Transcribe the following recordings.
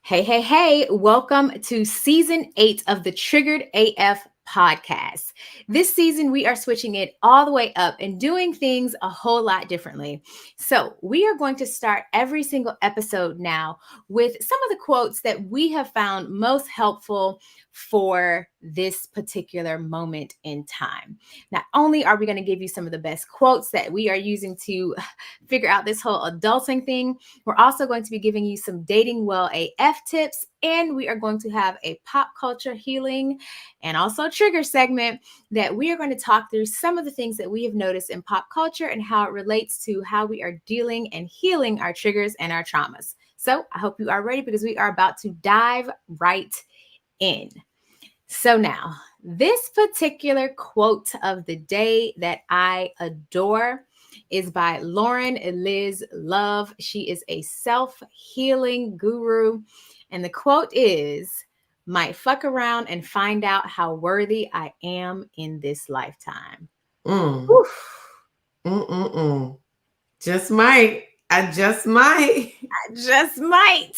Hey, hey, hey, welcome to season 8 of the Triggered AF podcast. This season, we are switching it all the way up and doing things a whole lot differently. So, we are going to start every single episode now with some of the quotes that we have found most helpful for this particular moment in time. Not only are we going to give you some of the best quotes that we are using to figure out this whole adulting thing, we're also going to be giving you some dating well AF tips, and we are going to have a pop culture healing and also trigger segment that we are going to talk through some of the things that we have noticed in pop culture and how it relates to how we are dealing and healing our triggers and our traumas. So I hope you are ready because we are about to dive right in. So now, this particular quote of the day that I adore is by Lauren Eliz Love. She is a self-healing guru. And the quote is, "Might fuck around and find out how worthy I am in this lifetime." Mm. Oof. Mm-mm-mm. Just might. I just might. I just might.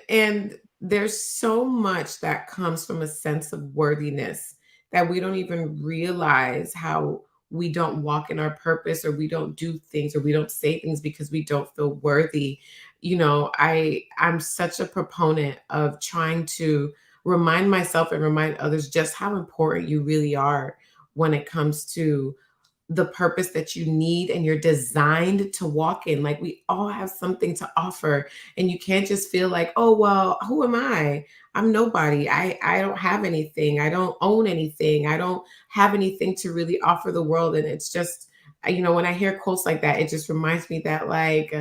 And there's so much that comes from a sense of worthiness that we don't even realize how we don't walk in our purpose, or we don't do things, or we don't say things because we don't feel worthy. I'm such a proponent of trying to remind myself and remind others just how important you really are when it comes to the purpose that you need and you're designed to walk in. Like, we all have something to offer, and you can't just feel like, oh, well, who am I? I'm nobody. I don't have anything. I don't own anything. I don't have anything to really offer the world. And it's just, when I hear quotes like that, it just reminds me that, like,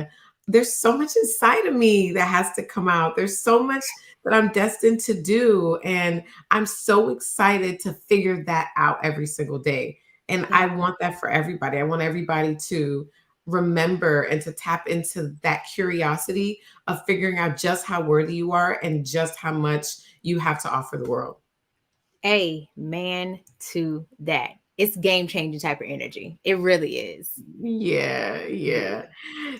there's so much inside of me that has to come out. There's so much that I'm destined to do, and I'm so excited to figure that out every single day. And Yeah. I want that for everybody. I want everybody to remember and to tap into that curiosity of figuring out just how worthy you are and just how much you have to offer the world. Amen to that. It's game changing type of energy. It really is. Yeah, yeah.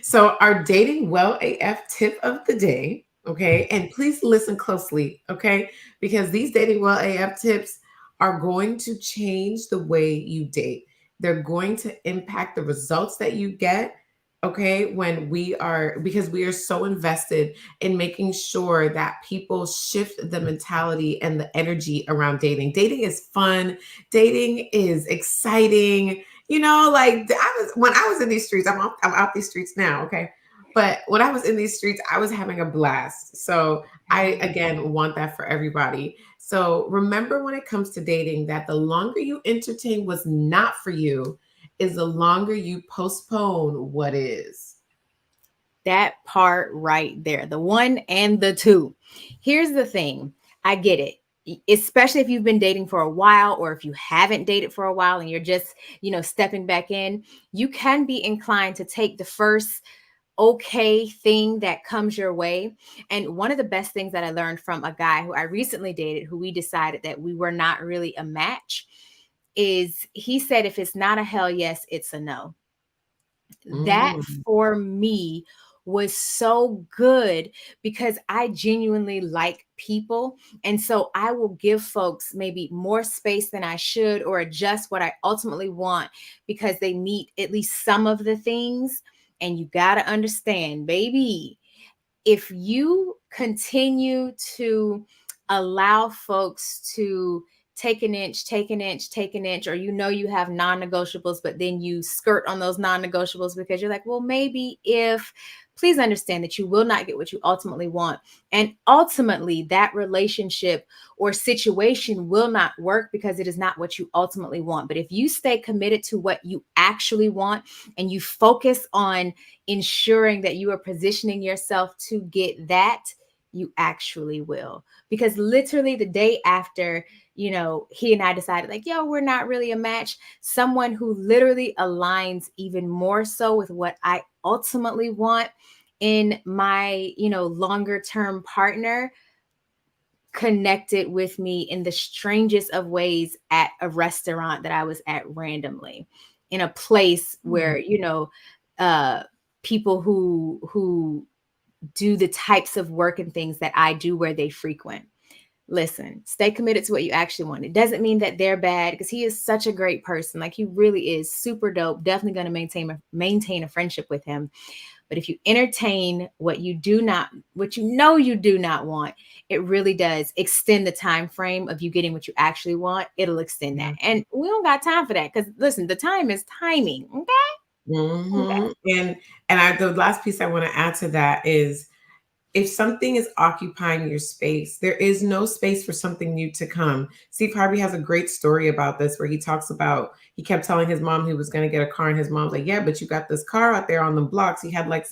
So, our dating well AF tip of the day, okay? And please listen closely, okay? Because these dating well AF tips are going to change the way you date. They're going to impact the results that you get, okay? Because we are so invested in making sure that people shift the mentality and the energy around dating. Dating is fun, dating is exciting. Like, when I was in these streets, I'm out these streets now, okay? But when I was in these streets, I was having a blast. So I, again, want that for everybody. So remember, when it comes to dating, that the longer you entertain what's not for you is the longer you postpone what is. That part right there, the one and the two. Here's the thing, I get it. Especially if you've been dating for a while, or if you haven't dated for a while and you're just, stepping back in, you can be inclined to take the first okay thing that comes your way. And one of the best things that I learned from a guy who I recently dated, who we decided that we were not really a match, is he said, if it's not a hell yes, it's a no. That Mm. for me was so good because I genuinely like people. And so I will give folks maybe more space than I should, or adjust what I ultimately want because they meet at least some of the things. And you got to understand, baby, if you continue to allow folks to take an inch, take an inch, take an inch, or you have non-negotiables, but then you skirt on those non-negotiables because you're like, well, maybe if, please understand that you will not get what you ultimately want. And ultimately, that relationship or situation will not work because it is not what you ultimately want. But if you stay committed to what you actually want and you focus on ensuring that you are positioning yourself to get that, you actually will. Because literally the day after, he and I decided, like, yo, we're not really a match, someone who literally aligns even more so with what I ultimately want in my, longer term partner, connected with me in the strangest of ways at a restaurant that I was at randomly, in a place where, uh people who do the types of work and things that I do where they frequent. Listen, stay committed to what you actually want. It doesn't mean that they're bad, because he is such a great person. Like, he really is super dope. Definitely going to maintain a friendship with him. But if you entertain what you know you do not want, it really does extend the time frame of you getting what you actually want. It'll extend that. And we don't got time for that, because listen, the time is timing. Okay. Okay. Mhm. And the last piece I want to add to that is, if something is occupying your space, there is no space for something new to come. Steve Harvey has a great story about this, where he talks about, he kept telling his mom he was going to get a car, and his mom's like, yeah, but you got this car out there on the blocks. He had like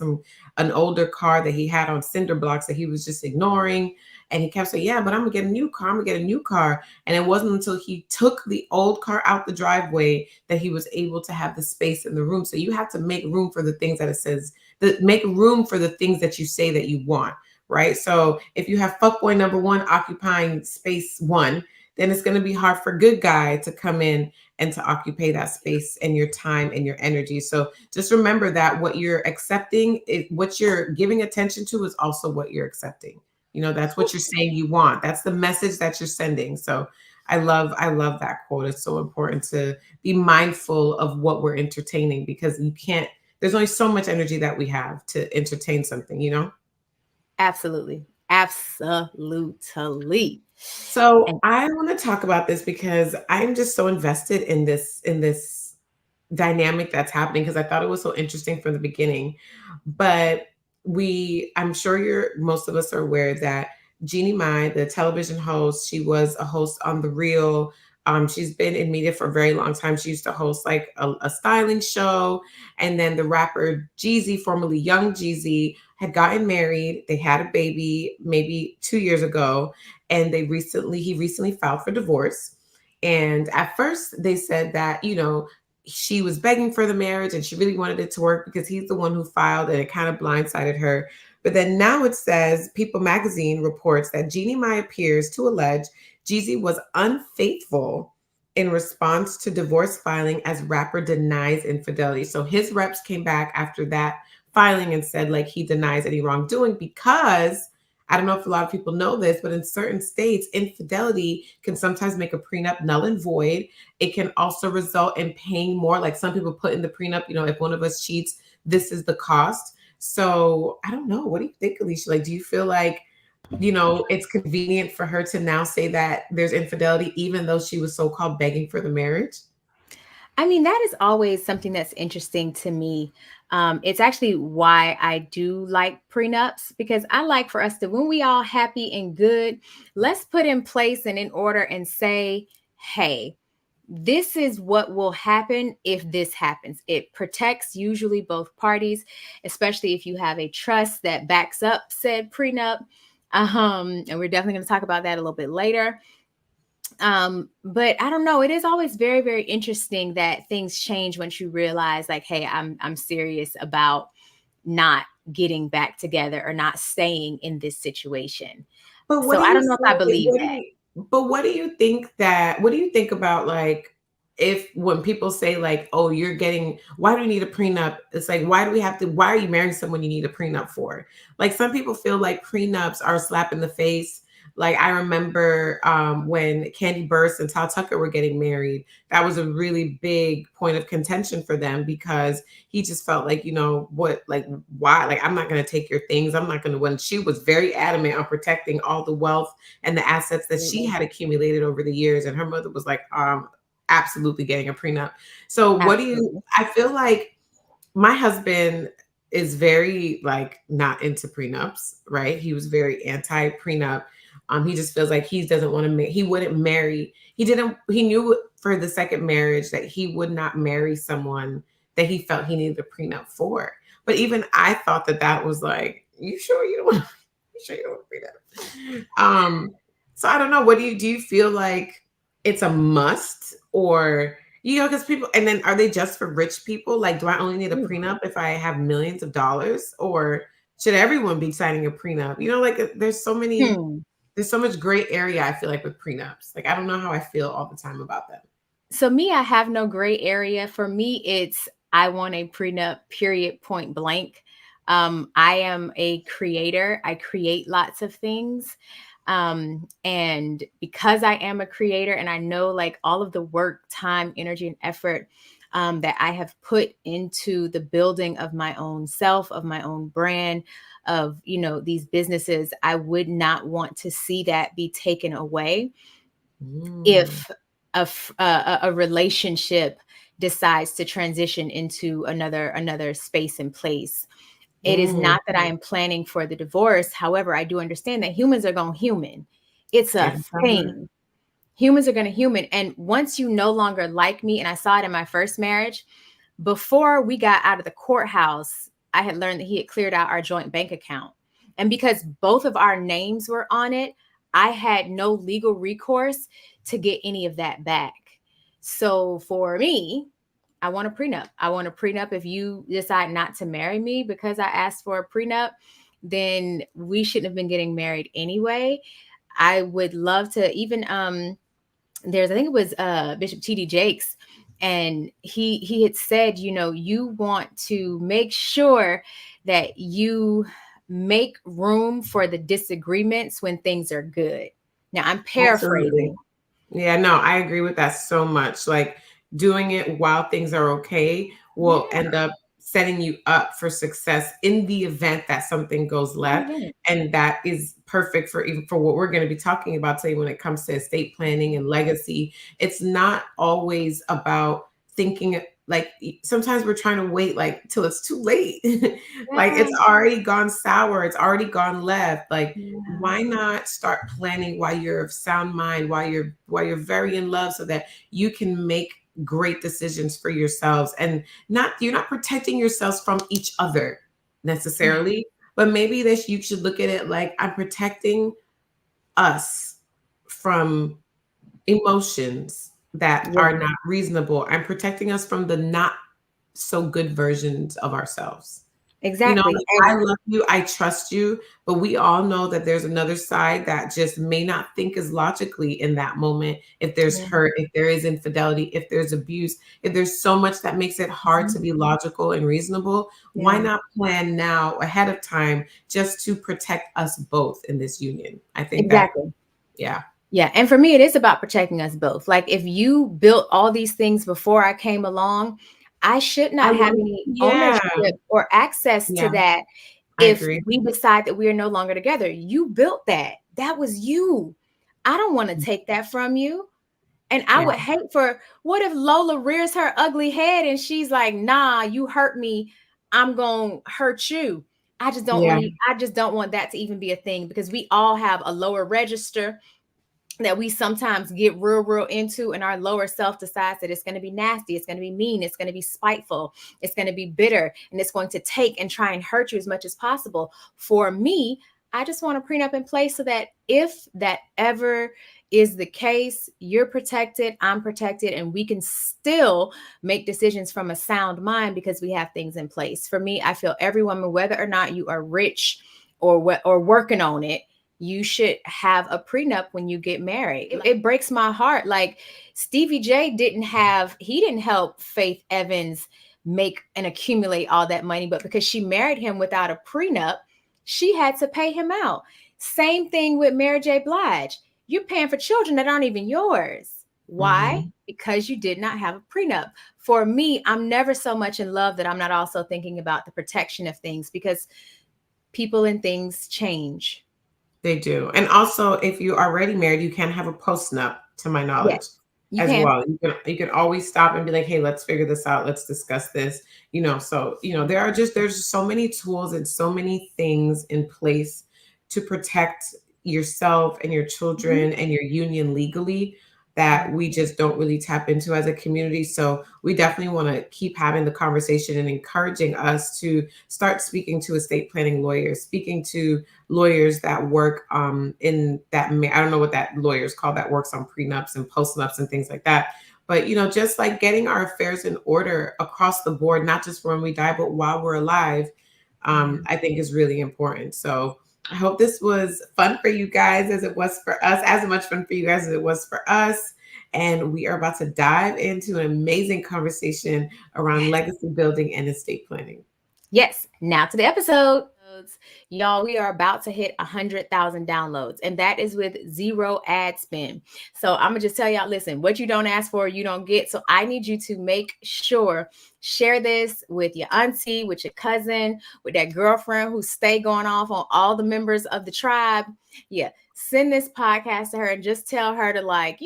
an older car that he had on cinder blocks that he was just ignoring. And he kept saying, yeah, but I'm gonna get a new car. I'm gonna get a new car. And it wasn't until he took the old car out the driveway that he was able to have the space in the room. So you have to make room for the things that it says, that make room for the things that you say that you want, right? So if you have fuckboy number one occupying space one, then it's going to be hard for good guy to come in and to occupy that space and your time and your energy. So just remember that what you're accepting, what you're giving attention to, is also what you're accepting. You know, that's what you're saying you want. That's the message that you're sending. So I love that quote. It's so important to be mindful of what we're entertaining, because you can't, there's only so much energy that we have to entertain something, you know? Absolutely. Absolutely. So And I want to talk about this because I'm just so invested in this dynamic that's happening, because I thought it was so interesting from the beginning. But I'm sure most of us are aware that Jeannie Mai, the television host, she was a host on The Real. She's been in media for a very long time. She used to host like a styling show. And then the rapper Jeezy, formerly Young Jeezy, had gotten married. They had a baby maybe 2 years ago, and he recently filed for divorce. And at first they said that, she was begging for the marriage and she really wanted it to work because he's the one who filed, and it kind of blindsided her. But then now it says, People magazine reports that Jeannie Mai appears to allege Jeezy was unfaithful in response to divorce filing, as rapper denies infidelity. So his reps came back after that filing and said, like, he denies any wrongdoing, because I don't know if a lot of people know this, but in certain states, infidelity can sometimes make a prenup null and void. It can also result in paying more. Like, some people put in the prenup, if one of us cheats, this is the cost. So I don't know. What do you think, Alechia? Like, do you feel like, it's convenient for her to now say that there's infidelity, even though she was so-called begging for the marriage? I mean, that is always something that's interesting to me. It's actually why I do like prenups, because I like for us to, when we all happy and good, let's put in place and in order and say, hey, this is what will happen if this happens. It protects usually both parties, especially if you have a trust that backs up said prenup. And we're definitely going to talk about that a little bit later. But I don't know, it is always very, very interesting that things change once you realize, like, hey, I'm serious about not getting back together or not staying in this situation. But what So do I you don't know if I say? believe that. What do you think about, like, if when people say like, oh, why do you need a prenup? It's like, why are you marrying someone you need a prenup for? Like, some people feel like prenups are a slap in the face. Like, I remember when Candy Burst and Tal Tucker were getting married, that was a really big point of contention for them, because he just felt like, what, like, why? Like, I'm not going to take your things. I'm not going to, when she was very adamant on protecting all the wealth and the assets that she Absolutely. had accumulated over the years. And her mother was like, absolutely getting a prenup. So Absolutely. I feel like my husband is very, like, not into prenups, right? He was very anti prenup. He just feels like he doesn't want to he wouldn't marry. He knew for the second marriage that he would not marry someone that he felt he needed a prenup for. But even I thought that was like, you sure you don't want you sure you don't want a prenup? So I don't know. What do you feel like it's a must, or, because people, and then are they just for rich people? Like, do I only need a Ooh. prenup if I have millions of dollars, or should everyone be signing a prenup? Like, Hmm. there's so much gray area, I feel like, with prenups. Like, I don't know how I feel all the time about them. So me, I have no gray area. For me, it's I want a prenup, period, point blank. I am a creator. I create lots of things. And because I am a creator and I know like all of the work, time, energy, and effort that I have put into the building of my own self, of my own brand, of, you know, these businesses, I would not want to see that be taken away Mm. if a relationship decides to transition into another space and place. It is Mm. not that I am planning for the divorce. However, I do understand that humans are going to human. It's a Every time. thing. Humans are going to human. And once you no longer like me, and I saw it in my first marriage, before we got out of the courthouse, I had learned that he had cleared out our joint bank account. And because both of our names were on it, I had no legal recourse to get any of that back. So for me, I want a prenup. I want a prenup. If you decide not to marry me because I asked for a prenup, then we shouldn't have been getting married anyway. I would love to even there's, I think it was Bishop TD Jakes, and he had said, you know, you want to make sure that you make room for the disagreements when things are good. Now I'm Absolutely. paraphrasing. Yeah, no, I agree with that so much. Like doing it while things are okay will Yeah, end up setting you up for success in the event that something goes in the left. event. And that is perfect for even for what we're going to be talking about today when it comes to estate planning and legacy. It's not always about thinking like sometimes we're trying to wait like till it's too late. Like Yeah, it's already gone sour, it's already gone left. Like yeah, why not start planning while you're of sound mind, while you're very in love so that you can make great decisions for yourselves and not you're not protecting yourselves from each other yeah, necessarily, but maybe that you should look at it like I'm protecting us from emotions that yeah, are not reasonable. I'm protecting us from the not so good versions of ourselves. You know, exactly. like, And I love you, I trust you, but we all know that there's another side that just may not think as logically in that moment. If there's yeah, hurt, if there is infidelity, if there's abuse, if there's so much that makes it hard mhm, to be logical and reasonable, why yeah, not plan now ahead of time just to protect us both in this union? I think that, exactly. yeah. Yeah, and for me, it is about protecting us both. Like, if you built all these things before I came along, I should I not have love, any yeah, ownership or access to yeah, that I if agree. we decide that we are no longer together. You built that. That was you. I don't want to take that from you. And I Yeah, would hate for, what if Lola rears her ugly head and she's like, nah, you hurt me. I'm going to hurt you. yeah, I just don't want that to even be a thing, because we all have a lower register that we sometimes get real into, and our lower self decides that it's going to be nasty, it's going to be mean, it's going to be spiteful, it's going to be bitter, and it's going to take and try and hurt you as much as possible. For me, I just want a prenup in place so that if that ever is the case, you're protected, I'm protected, and we can still make decisions from a sound mind because we have things in place. For me, I feel every woman, whether or not you are rich or working on it, you should have a prenup when you get married. It breaks my heart. Like, Stevie J he didn't help Faith Evans make and accumulate all that money, but because she married him without a prenup, she had to pay him out. Same thing with Mary J. Blige. You're paying for children that aren't even yours. Why? mhm. Because you did not have a prenup. For me, I'm never so much in love that I'm not also thinking about the protection of things, because people and things change. They do. And also, if you're already married, you can have a post-nup, to my Yes, knowledge, you as can. well. You can always stop and be like, "Hey, let's figure this out. Let's discuss this." So, there's so many tools and so many things in place to protect yourself and your Mhm. children and your union legally that Yeah. we just don't really tap into as a community. So, we definitely want to keep having the conversation and encouraging us to start speaking to estate planning lawyers, speaking to lawyers that work in that I don't know what that lawyers call that works on prenups and postnups and things like that. But just like getting our affairs in order across the board, not just when we die, but while we're alive, Yeah. I think is really important. So I hope this was fun for you guys as it was for us, as much fun for you guys as it was for us. And we are about to dive into an amazing conversation around legacy building and estate planning. Yes, now to the episode. Y'all, we are about to hit 100,000 downloads, and that is with zero ad spend. So I'm gonna just tell y'all, listen, what you don't ask for, you don't get. So I need you to make sure, share this with your auntie, with your cousin, with that girlfriend who stay going off on all the members of the tribe. Yeah, send this podcast to her and just tell her to, like,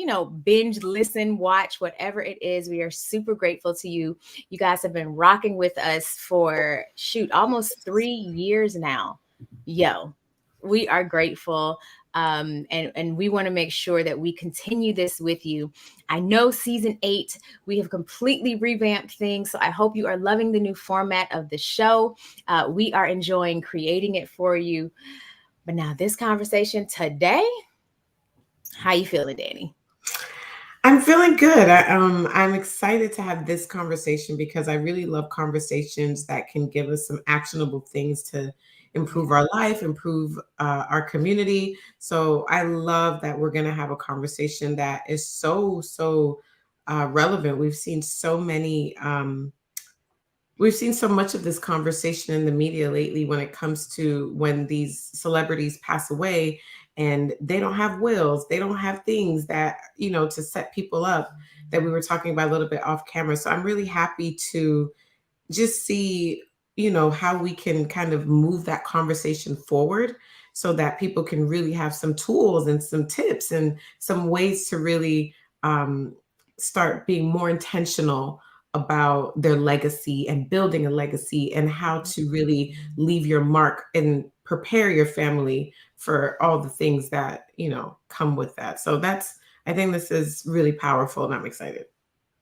binge, listen, watch, whatever it is. We are super grateful to you. You guys have been rocking with us for, shoot, almost 3 years now. Yo, we are grateful. And we want to make sure that we continue this with you. I know season 8, we have completely revamped things. So I hope you are loving the new format of the show. We are enjoying creating it for you. But now this conversation today, how you feeling, Dani? I'm feeling good. I'm excited to have this conversation because I really love conversations that can give us some actionable things to Yeah. improve our life, improve our community. So I love that we're going to have a conversation that is so relevant. We've seen so much of this conversation in the media lately when it comes to when these celebrities pass away and they don't have wills, they don't have things that, to set people up, that we were talking about a little bit off camera. So I'm really happy to just see, how we can kind of move that conversation forward so that people can really have some tools and some tips and some ways to really um, start being more intentional about their legacy and building a legacy and how to really leave your mark and prepare your family for all the things that, come with that. So I think this is really powerful and I'm excited.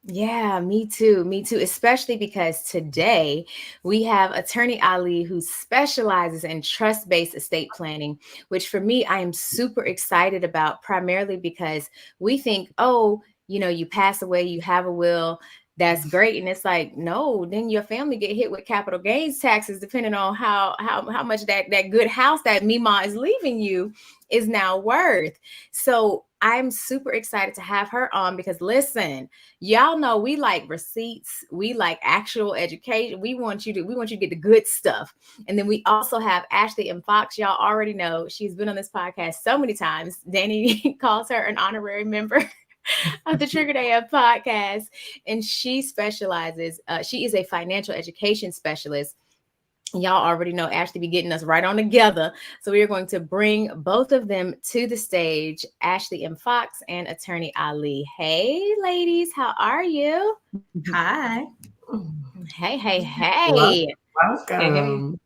Yeah, me too. Me too. Especially because today we have attorney Ali, who specializes in trust based estate planning, which for me, I am super excited about, primarily because we think, oh, you pass away, you have a will. That's great. And it's like, no, then your family get hit with capital gains taxes, depending on how much that good house that Mima is leaving you is now worth. So I'm super excited to have her on because, listen, y'all know we like receipts, we like actual education. We want you to get the good stuff. And then we also have Ashley and Fox. Y'all already know she's been on this podcast so many times. Dani calls her an honorary member of the Triggered AF podcast, and she specializes. She is a financial education specialist. Y'all already know Ashley be getting us right on together. So we are going to bring both of them to the stage, Ashley M. Fox and attorney Ali. Hey, ladies, how are you? Hi. Hey, hey, Wel- hey. Hey, hey. Welcome.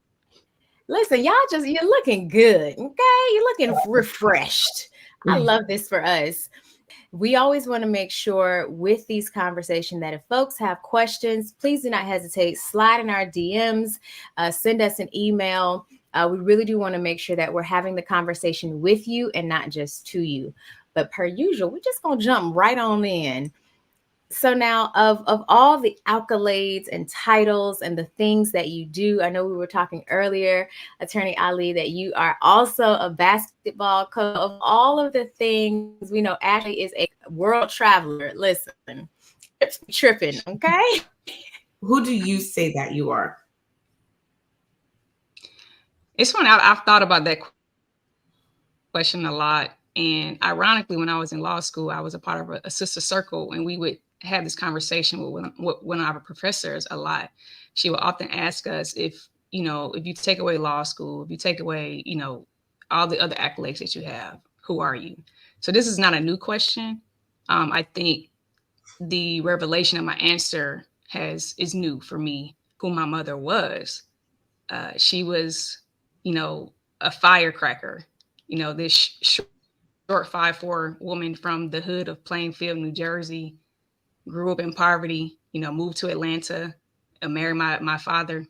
Listen, you're looking good. Okay. You're looking refreshed. I love this for us. We always want to make sure with these conversations that if folks have questions, please do not hesitate. Slide in our DMs, send us an email. We really do want to make sure that we're having the conversation with you and not just to you. But per usual, we're just going to jump right on in. So now, of all the accolades and titles and the things that you do, I know we were talking earlier, attorney Ali, that you are also a basketball coach. Of all of the things, we know Ashley is a world traveler. Listen, tripping, okay? Who do you say that you are? It's funny. I've thought about that question a lot. And ironically, when I was in law school, I was a part of a sister circle, and we would have this conversation with one of our professors a lot. She would often ask us if you take away law school, if you take away, all the other accolades that you have, who are you? So this is not a new question. I think the revelation of my answer is new for me. Who my mother was. She was, a firecracker. This short 5'4" woman from the hood of Plainfield, New Jersey, grew up in poverty. Moved to Atlanta, married my father,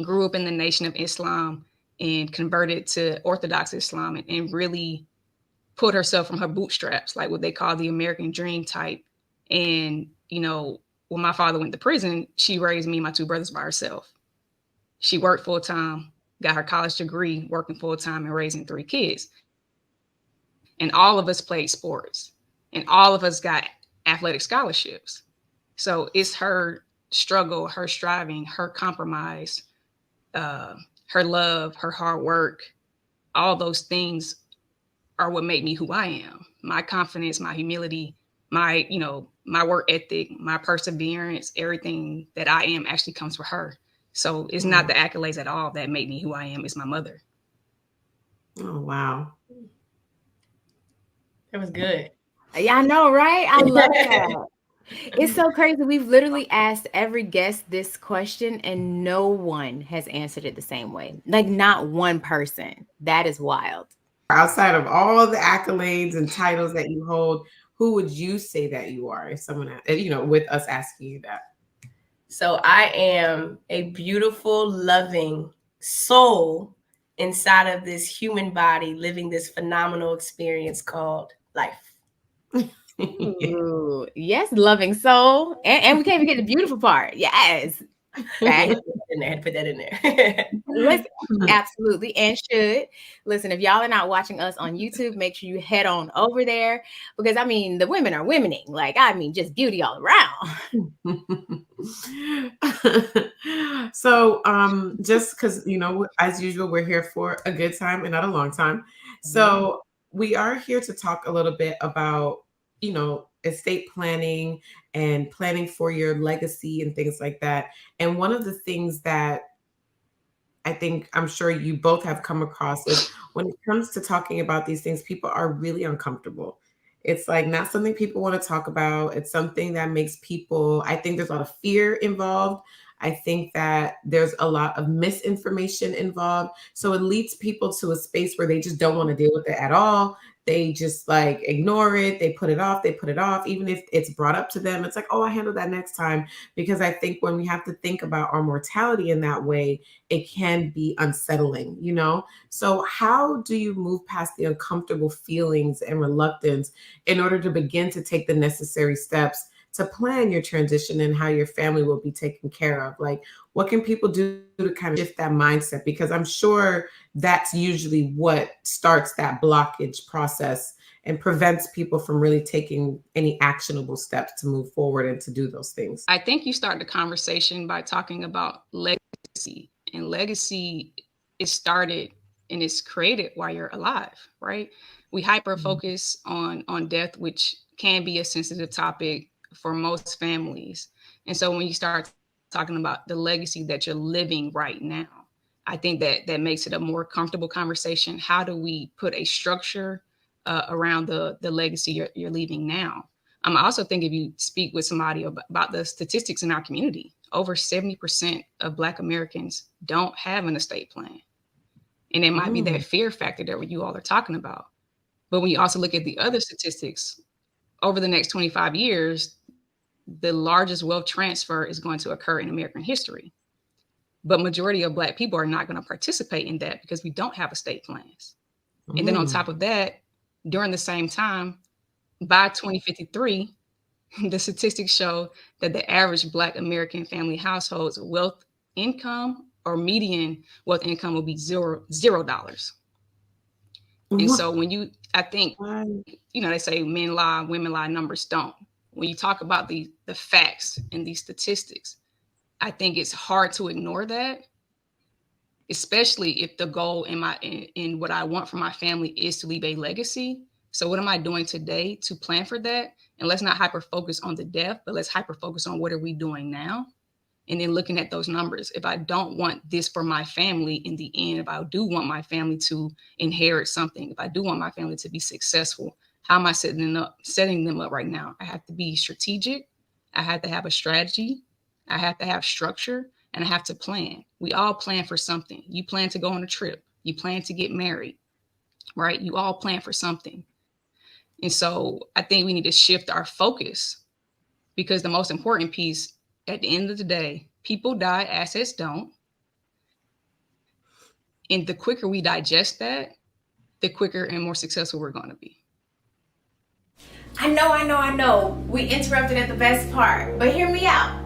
grew up in the Nation of Islam, and converted to Orthodox Islam, and really put herself from her bootstraps, like what they call the American dream type. And when my father went to prison, she raised me and my two brothers by herself. She worked full time, got her college degree, working full time, and raising 3 kids. And all of us played sports, and all of us got athletic scholarships. So it's her struggle, her striving, her compromise, her love, her hard work, all those things are what make me who I am. My confidence, my humility, my, my work ethic, my perseverance, everything that I am actually comes from her. So it's not the accolades at all that make me who I am. It's my mother. Oh, wow. That was good. Yeah, I know, right? I love that. It's so crazy. We've literally asked every guest this question and no one has answered it the same way. Like not one person. That is wild. Outside of all the accolades and titles that you hold, who would you say that you are? If someone, with us asking you that. So I am a beautiful, loving soul inside of this human body, living this phenomenal experience called life. Ooh, yes, loving soul. And we can't forget the beautiful part. Yes. Right. Put that in there. Listen, absolutely, and should. Listen, if y'all are not watching us on YouTube, make sure you head on over there because the women are womening. Like, just beauty all around. So, just because, as usual, we're here for a good time and not a long time. So we are here to talk a little bit about, estate planning and planning for your legacy and things like that. And one of the things that I'm sure you both have come across is when it comes to talking about these things, people are really uncomfortable. It's like not something people want to talk about. It's something that makes I think there's a lot of fear involved. I think that there's a lot of misinformation involved. So it leads people to a space where they just don't want to deal with it at all. They just ignore it. They put it off. Even if it's brought up to them, it's like, oh, I'll handle that next time. Because I think when we have to think about our mortality in that way, it can be unsettling, So how do you move past the uncomfortable feelings and reluctance in order to begin to take the necessary steps to plan your transition and how your family will be taken care of? What can people do to kind of shift that mindset? Because I'm sure that's usually what starts that blockage process and prevents people from really taking any actionable steps to move forward and to do those things. I think you start the conversation by talking about legacy. And legacy is started and is created while you're alive, right? We hyper focus on death, which can be a sensitive topic for most families. And so when you start talking about the legacy that you're living right now, I think that makes it a more comfortable conversation. How do we put a structure around the legacy you're leaving now? I also think if you speak with somebody about the statistics in our community, over 70% of Black Americans don't have an estate plan. And it might be that fear factor that you all are talking about. But when you also look at the other statistics, over the next 25 years, the largest wealth transfer is going to occur in American history. But majority of Black people are not going to participate in that because we don't have estate plans. And then on top of that, during the same time, by 2053, the statistics show that the average Black American family household's wealth income or median wealth income will be $0. And so when I think, they say men lie, women lie, numbers don't. When you talk about the facts and these statistics, I think it's hard to ignore that, especially if the goal in what I want for my family is to leave a legacy. So what am I doing today to plan for that? And let's not hyper focus on the death, but let's hyper focus on what are we doing now? And then looking at those numbers. If I don't want this for my family in the end, if I do want my family to inherit something, if I do want my family to be successful, how am I setting them up right now? I have to be strategic. I have to have a strategy. I have to have structure, and I have to plan. We all plan for something. You plan to go on a trip. You plan to get married, right? You all plan for something. And so I think we need to shift our focus, because the most important piece at the end of the day, people die, assets don't. And the quicker we digest that, the quicker and more successful we're going to be. I know. We interrupted at the best part, but hear me out.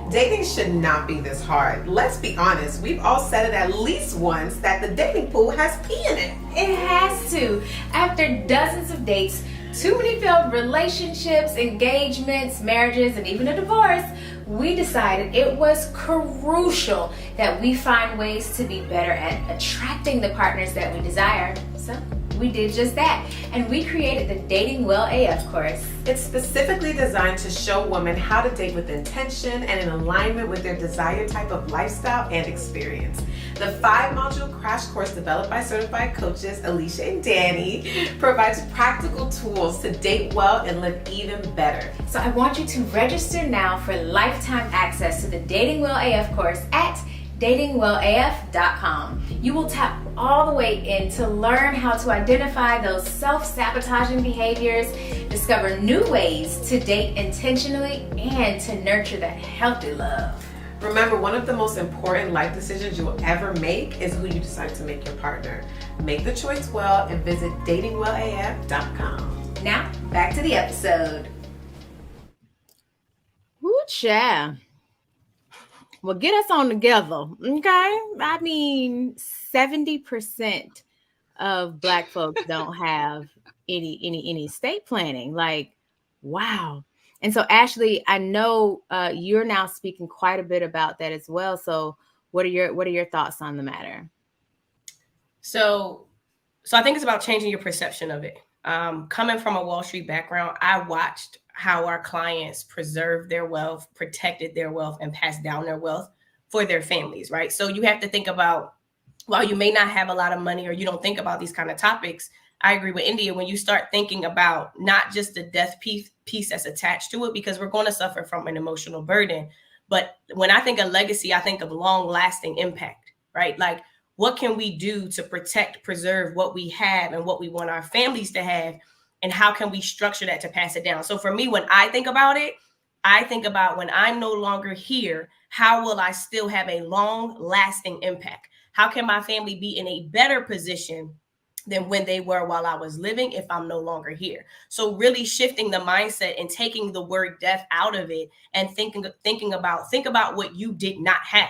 Dating should not be this hard. Let's be honest. We've all said it at least once that the dating pool has pee in it. It has to. After dozens of dates, too many failed relationships, engagements, marriages, and even a divorce, we decided it was crucial that we find ways to be better at attracting the partners that we desire. So we did just that, and we created the Dating Well AF course. It's specifically designed to show women how to date with intention and in alignment with their desired type of lifestyle and experience. The 5-module crash course developed by certified coaches Alechia and Dani provides practical tools to date well and live even better. So I want you to register now for lifetime access to the Dating Well AF course at datingwellaf.com. You will tap all the way in to learn how to identify those self-sabotaging behaviors, discover new ways to date intentionally, and to nurture that healthy love. Remember, one of the most important life decisions you will ever make is who you decide to make your partner. Make the choice well and visit datingwellaf.com. Now, back to the episode. Woo, child. Well, get us on together, okay? I mean, 70% of Black folks don't have any estate planning. Like, wow. And so, Ashley, I know you're now speaking quite a bit about that as well. So, what are your thoughts on the matter? So I think it's about changing your perception of it. Coming from a Wall Street background, I watched how our clients preserved their wealth, protected their wealth, and passed down their wealth for their families, right? So you have to think about, while you may not have a lot of money or you don't think about these kind of topics, I agree with India when you start thinking about not just the death piece that's attached to it, because we're going to suffer from an emotional burden. But when I think of legacy, I think of long lasting impact, right? Like, what can we do to protect, preserve what we have and what we want our families to have? And how can we structure that to pass it down? So for me, when I think about it, I think about when I'm no longer here, how will I still have a long lasting impact? How can my family be in a better position than when they were while I was living if I'm no longer here? So really shifting the mindset and taking the word death out of it and think about what you did not have.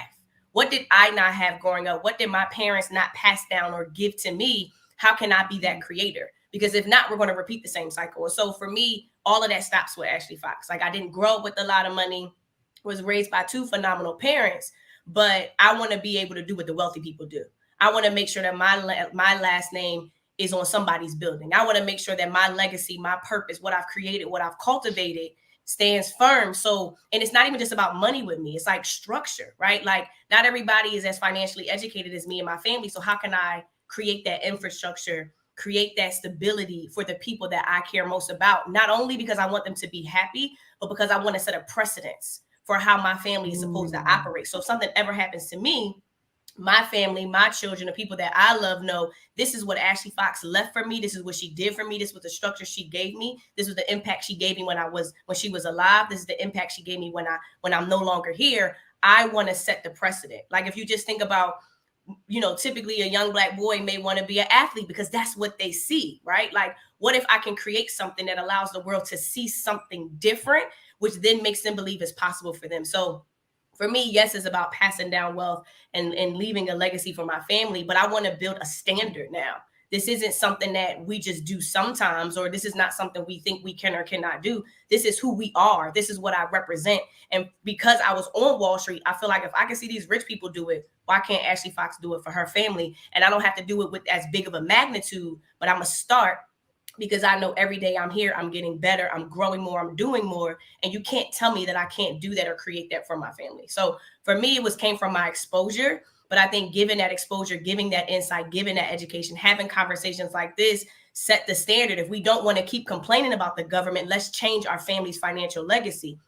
What did I not have growing up? What did my parents not pass down or give to me? How can I be that creator? Because if not, we're going to repeat the same cycle. So for me, all of that stops with Ashley Fox. Like, I didn't grow up with a lot of money, was raised by 2 phenomenal parents, but I want to be able to do what the wealthy people do. I want to make sure that my last name is on somebody's building. I want to make sure that my legacy, my purpose, what I've created, what I've cultivated stands firm. So, and it's not even just about money with me. It's like structure, right? Like, not everybody is as financially educated as me and my family. So how can I create that infrastructure, create that stability for the people that I care most about? Not only because I want them to be happy, but because I want to set a precedence for how my family is supposed to operate. So if something ever happens to me, my family, my children, the people that I love know this is what Ashley Fox left for me. This is what she did for me. This was the structure she gave me. This was the impact she gave me when she was alive. This is the impact she gave me when I'm no longer here. I want to set the precedent. Like, if you just think about, typically a young Black boy may want to be an athlete because that's what they see, right? Like, what if I can create something that allows the world to see something different, which then makes them believe it's possible for them? So for me, yes, it's about passing down wealth and leaving a legacy for my family, but I want to build a standard now. This isn't something that we just do sometimes, or this is not something we think we can or cannot do. This is who we are. This is what I represent. And because I was on Wall Street, I feel like if I can see these rich people do it, why can't Ashley Fox do it for her family? And I don't have to do it with as big of a magnitude, but I'm going to start, because I know every day I'm here, I'm getting better, I'm growing more, I'm doing more. And you can't tell me that I can't do that or create that for my family. So for me, it came from my exposure. But I think giving that exposure, giving that insight, giving that education, having conversations like this set the standard. If we don't want to keep complaining about the government, let's change our family's financial legacy.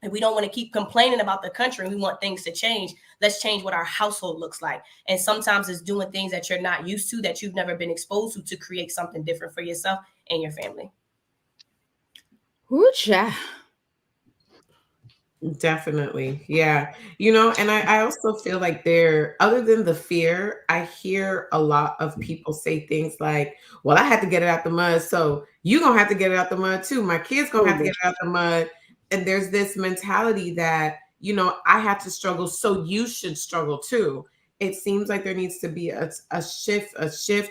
If we don't want to keep complaining about the country and we want things to change, let's change what our household looks like. And sometimes it's doing things that you're not used to, that you've never been exposed to create something different for yourself and your family. Ooh, child. Definitely. Yeah. And I also feel like other than the fear, I hear a lot of people say things like, well, I had to get it out the mud, so you're going to have to get it out the mud too. My kids going to have to get it out the mud. And there's this mentality that, I had to struggle, so you should struggle too. It seems like there needs to be a shift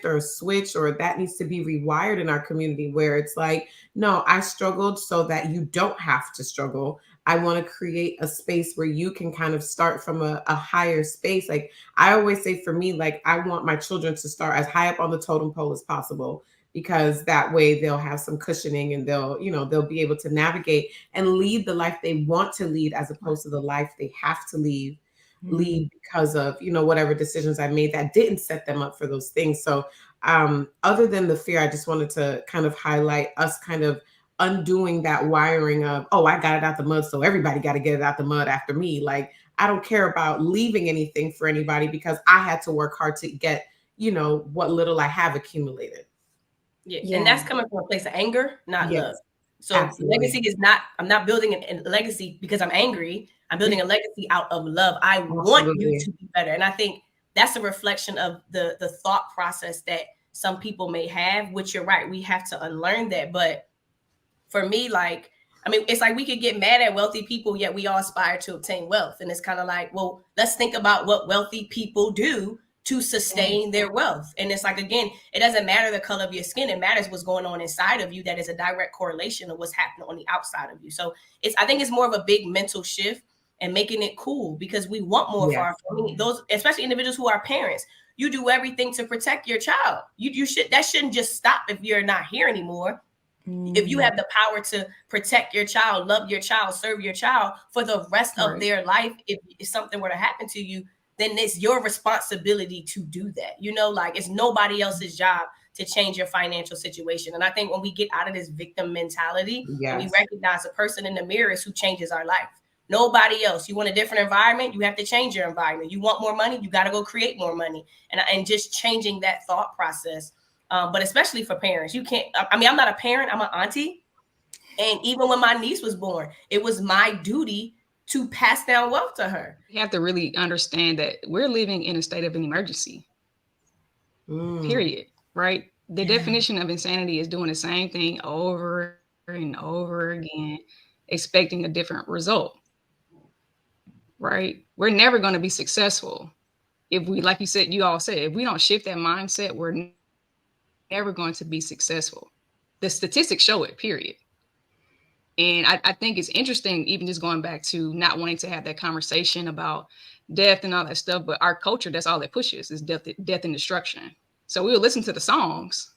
or a switch, or that needs to be rewired in our community, where it's like, no, I struggled so that you don't have to struggle. I want to create a space where you can kind of start from a higher space. Like I always say for me, like I want my children to start as high up on the totem pole as possible, because that way they'll have some cushioning and they'll, you know, they'll be able to navigate and lead the life they want to lead, as opposed to the life they have to lead because of, you know, whatever decisions I made that didn't set them up for those things. So other than the fear, I just wanted to kind of highlight us kind of undoing that wiring of, oh, I got it out the mud, so everybody got to get it out the mud after me. Like I don't care about leaving anything for anybody, because I had to work hard to get, you know, what little I have accumulated. Yeah. And that's coming from a place of anger, not love. So absolutely. Legacy is not, I'm not building a legacy because I'm angry. I'm building a legacy out of love. I want you to be better. And I think that's a reflection of the thought process that some people may have, which you're right. We have to unlearn that. But for me, like, I mean, it's like we could get mad at wealthy people, yet we all aspire to obtain wealth. And it's kind of like, well, let's think about what wealthy people do to sustain their wealth. And it's like, again, it doesn't matter the color of your skin. It matters what's going on inside of you. That is a direct correlation of what's happening on the outside of you. So I think it's more of a big mental shift and making it cool, because we want more for our family. Those, especially individuals who are parents, you do everything to protect your child. That shouldn't just stop if you're not here anymore. If you have the power to protect your child, love your child, serve your child for the rest of their life, if something were to happen to you, then it's your responsibility to do that. You know, like it's nobody else's job to change your financial situation. And I think when we get out of this victim mentality, and we recognize the person in the mirror is who changes our life. Nobody else. You want a different environment, you have to change your environment. You want more money, you got to go create more money. And just changing that thought process. But especially for parents, you can't, I mean, I'm not a parent, I'm an auntie. And even when my niece was born, it was my duty to pass down wealth to her. You have to really understand that we're living in a state of an emergency, period, right? The definition of insanity is doing the same thing over and over again, expecting a different result, right? We're never going to be successful if we, like you said, you all said, if we don't shift that mindset, we're never going to be successful. The statistics show it, period. And I think it's interesting, even just going back to not wanting to have that conversation about death and all that stuff, but our culture, that's all it pushes, is death and destruction. So we'll listen to the songs,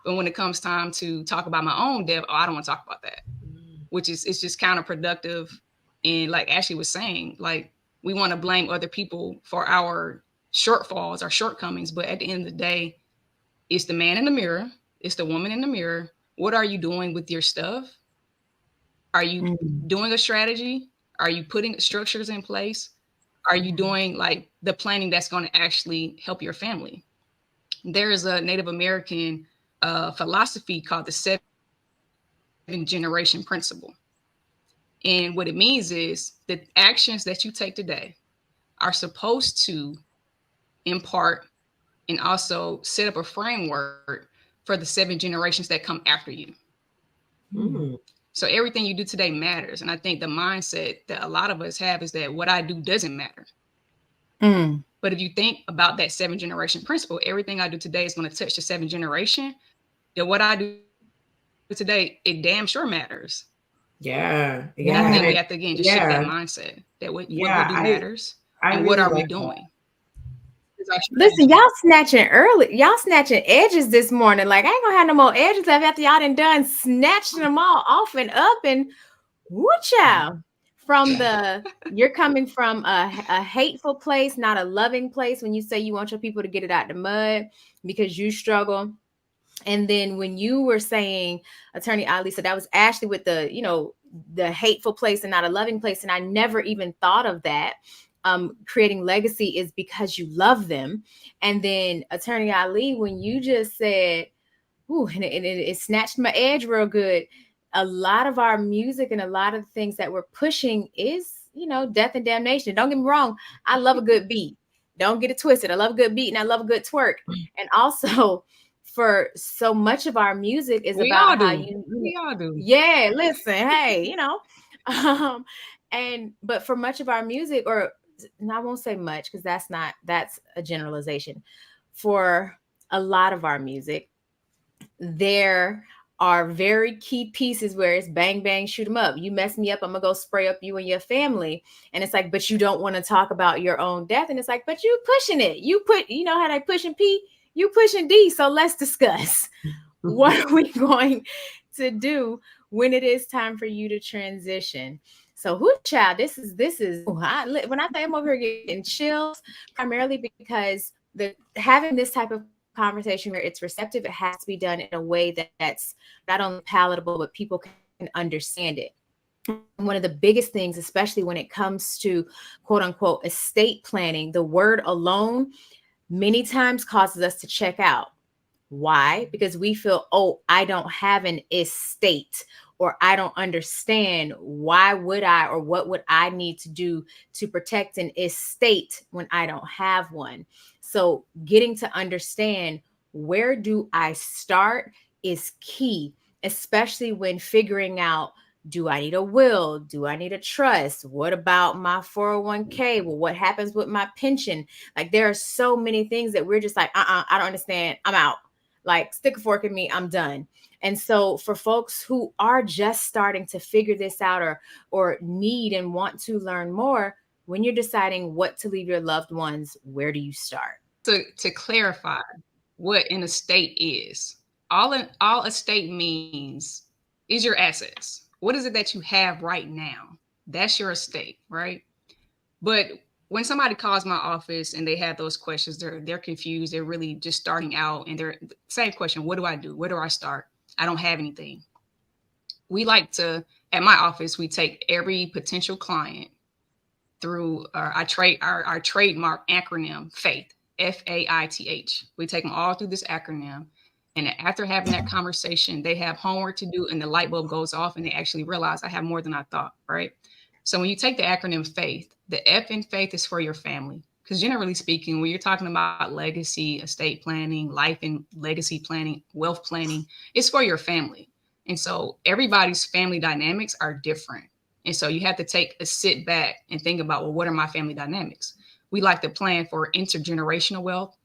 but when it comes time to talk about my own death, I don't want to talk about that, which is, it's just counterproductive. And like Ashley was saying, like we want to blame other people for our shortfalls, our shortcomings, but at the end of the day, it's the man in the mirror, it's the woman in the mirror. What are you doing with your stuff? Are you doing a strategy? Are you putting structures in place? Are you doing like the planning that's going to actually help your family? There is a Native American philosophy called the 7-generation principle. And what it means is the actions that you take today are supposed to impart and also set up a framework for the 7 generations that come after you. So everything you do today matters. And I think the mindset that a lot of us have is that what I do doesn't matter. But if you think about that 7-generation principle, everything I do today is going to touch the 7th generation. Then what I do today, it damn sure matters. And I think we have to, again, just shift that mindset that what we do matters. And what are we doing? Listen, y'all snatching edges this morning. Like I ain't gonna have no more edges left after y'all done snatching them all off and up. And woo, child, from you're coming from a hateful place, not a loving place. When you say you want your people to get it out the mud because you struggle. And then when you were saying, Attorney Ali, so that was Ashley with the hateful place and not a loving place. And I never even thought of that. Creating legacy is because you love them. And then Attorney Ali, when you just said, ooh, and it snatched my edge real good. A lot of our music and a lot of the things that we're pushing is, death and damnation. Don't get me wrong. I love a good beat. Don't get it twisted. I love a good beat and I love a good twerk. And also for so much of our music is about how we all do. Yeah. Listen, hey, but for much of our music, and I won't say much because that's a generalization. For a lot of our music, there are very key pieces where it's bang, bang, shoot them up. You mess me up, I'm gonna go spray up you and your family. And it's like, but you don't want to talk about your own death. And it's like, but you pushing it. You know how they pushing P, you pushing D. So let's discuss what are we going to do when it is time for you to transition. So who child, this is when I say I'm over here getting chills, primarily because having this type of conversation where it's receptive, it has to be done in a way that's not only palatable, but people can understand it. One of the biggest things, especially when it comes to quote unquote estate planning, the word alone many times causes us to check out. Why? Because we feel, oh, I don't have an estate, or I don't understand. Why would I, or what would I need to do to protect an estate when I don't have one? So getting to understand, where do I start is key, especially when figuring out, do I need a will? Do I need a trust? What about my 401k? Well, what happens with my pension? Like, there are so many things that we're just like, I don't understand. I'm out. Like, stick a fork in me, I'm done. And so for folks who are just starting to figure this out, or need and want to learn more, when you're deciding what to leave your loved ones, where do you start? To clarify what an estate is, all estate means is your assets. What is it that you have right now? That's your estate, right? But when somebody calls my office and they have those questions, they're confused. They're really just starting out, and they're same question: what do I do? Where do I start? I don't have anything. We like to, at my office, we take every potential client through our trademark acronym, FAITH, FAITH. We take them all through this acronym. And after having that conversation, they have homework to do, and the light bulb goes off, and they actually realize I have more than I thought, right? So when you take the acronym FAITH, the F in FAITH is for your family. Because generally speaking, when you're talking about legacy, estate planning, life and legacy planning, wealth planning, it's for your family. And so everybody's family dynamics are different. And so you have to take a sit back and think about, well, what are my family dynamics? We like to plan for intergenerational wealth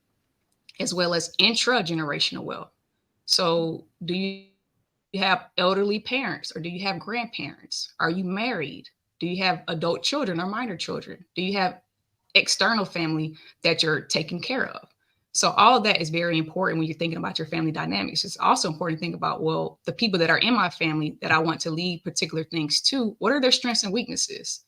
as well as intra-generational wealth. So do you have elderly parents, or do you have grandparents? Are you married? Do you have adult children or minor children? Do you have external family that you're taking care of? So all of that is very important when you're thinking about your family dynamics. It's also important to think about, well, the people that are in my family that I want to leave particular things to, what are their strengths and weaknesses?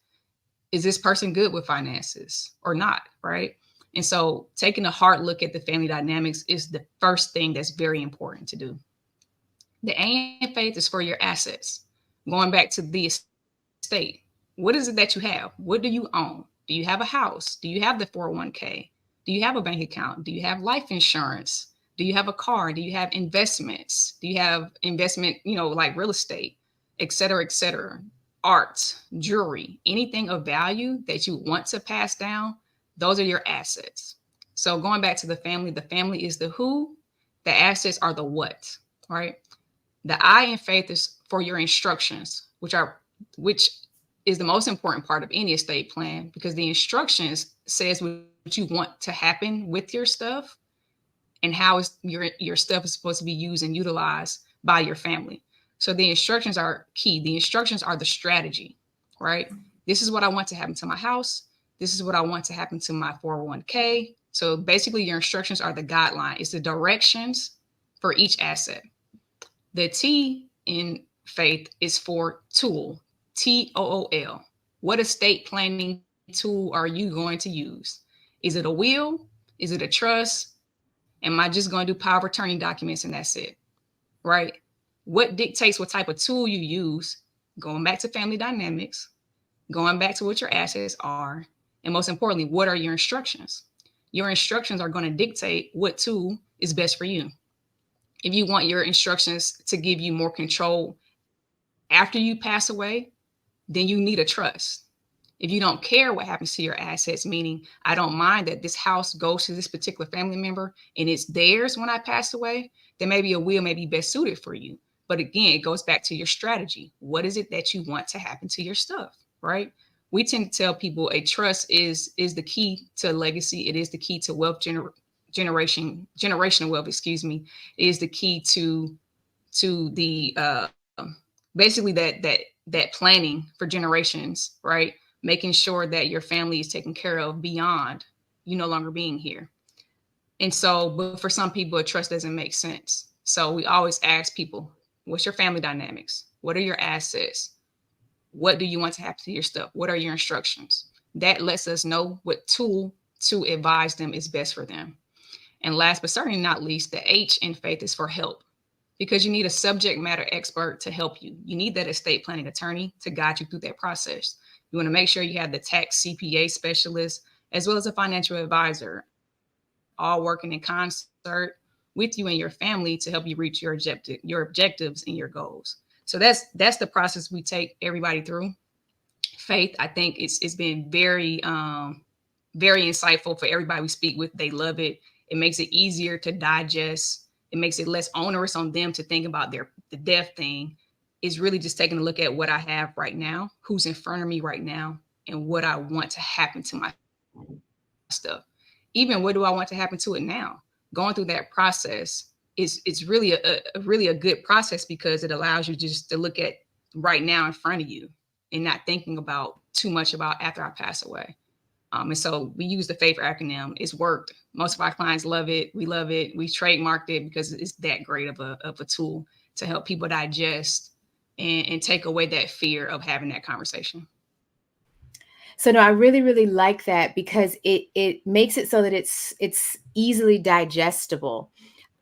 Is this person good with finances or not, right? And so taking a hard look at the family dynamics is the first thing that's very important to do. The A in FAITH is for your assets. Going back to the estate, what is it that you have? What do you own? Do you have a house? Do you have the 401k? Do you have a bank account? Do you have life insurance? Do you have a car? Do you have investments? Do you have investment, like real estate, et cetera, art, jewelry, anything of value that you want to pass down? Those are your assets. So going back to the family is the who, the assets are the what, right? The I in FAITH is for your instructions, which is the most important part of any estate plan, because the instructions says what you want to happen with your stuff and how your stuff is supposed to be used and utilized by your family. So the instructions are key. The instructions are the strategy, right? This is what I want to happen to my house. This is what I want to happen to my 401k. So basically your instructions are the guideline. It's the directions for each asset. The T in FAITH is for tool, TOOL. What estate planning tool are you going to use? Is it a will? Is it a trust? Am I just going to do power of attorney documents and that's it, right? What dictates what type of tool you use? Going back to family dynamics, going back to what your assets are, and most importantly, what are your instructions? Your instructions are going to dictate what tool is best for you. If you want your instructions to give you more control after you pass away, then you need a trust. If you don't care what happens to your assets, meaning I don't mind that this house goes to this particular family member and it's theirs when I pass away, then maybe a will may be best suited for you. But again, it goes back to your strategy. What is it that you want to happen to your stuff, right? We tend to tell people a trust is the key to legacy. It is the key to wealth generational wealth, It is the key to to the basically that planning for generations, right? Making sure that your family is taken care of beyond you no longer being here. And so, but for some people, trust doesn't make sense. So we always ask people, what's your family dynamics? What are your assets? What do you want to happen to your stuff? What are your instructions? That lets us know what tool to advise them is best for them. And last but certainly not least, the H in faith is for help, because you need a subject matter expert to help you. You need that estate planning attorney to guide you through that process. You want to make sure you have the tax CPA specialist as well as a financial advisor, all working in concert with you and your family to help you reach your objectives and your goals. So that's the process we take everybody through. Faith, I think it's been very insightful for everybody we speak with. They love it. It makes it easier to digest. It makes it less onerous on them to think about the death thing. Is really just taking a look at what I have right now, who's in front of me right now, and what I want to happen to my stuff. Even what do I want to happen to it now? Going through that process is really a good process, because it allows you just to look at right now in front of you and not thinking about too much about after I pass away. And so we use the FAVOR acronym. It's worked. Most of our clients love it. We love it. We trademarked it because it's that great of a tool to help people digest and take away that fear of having that conversation. So no, I really, really like that, because it makes it so that it's easily digestible,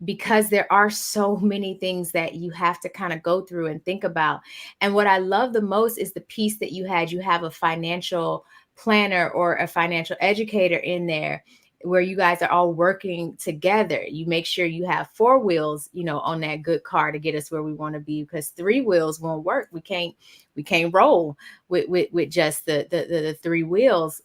because there are so many things that you have to kind of go through and think about. And what I love the most is the piece that you have a financial planner or a financial educator in there, where you guys are all working together. You make sure you have 4 wheels, on that good car to get us where we want to be, because 3 wheels won't work. We can't roll with just the 3 wheels.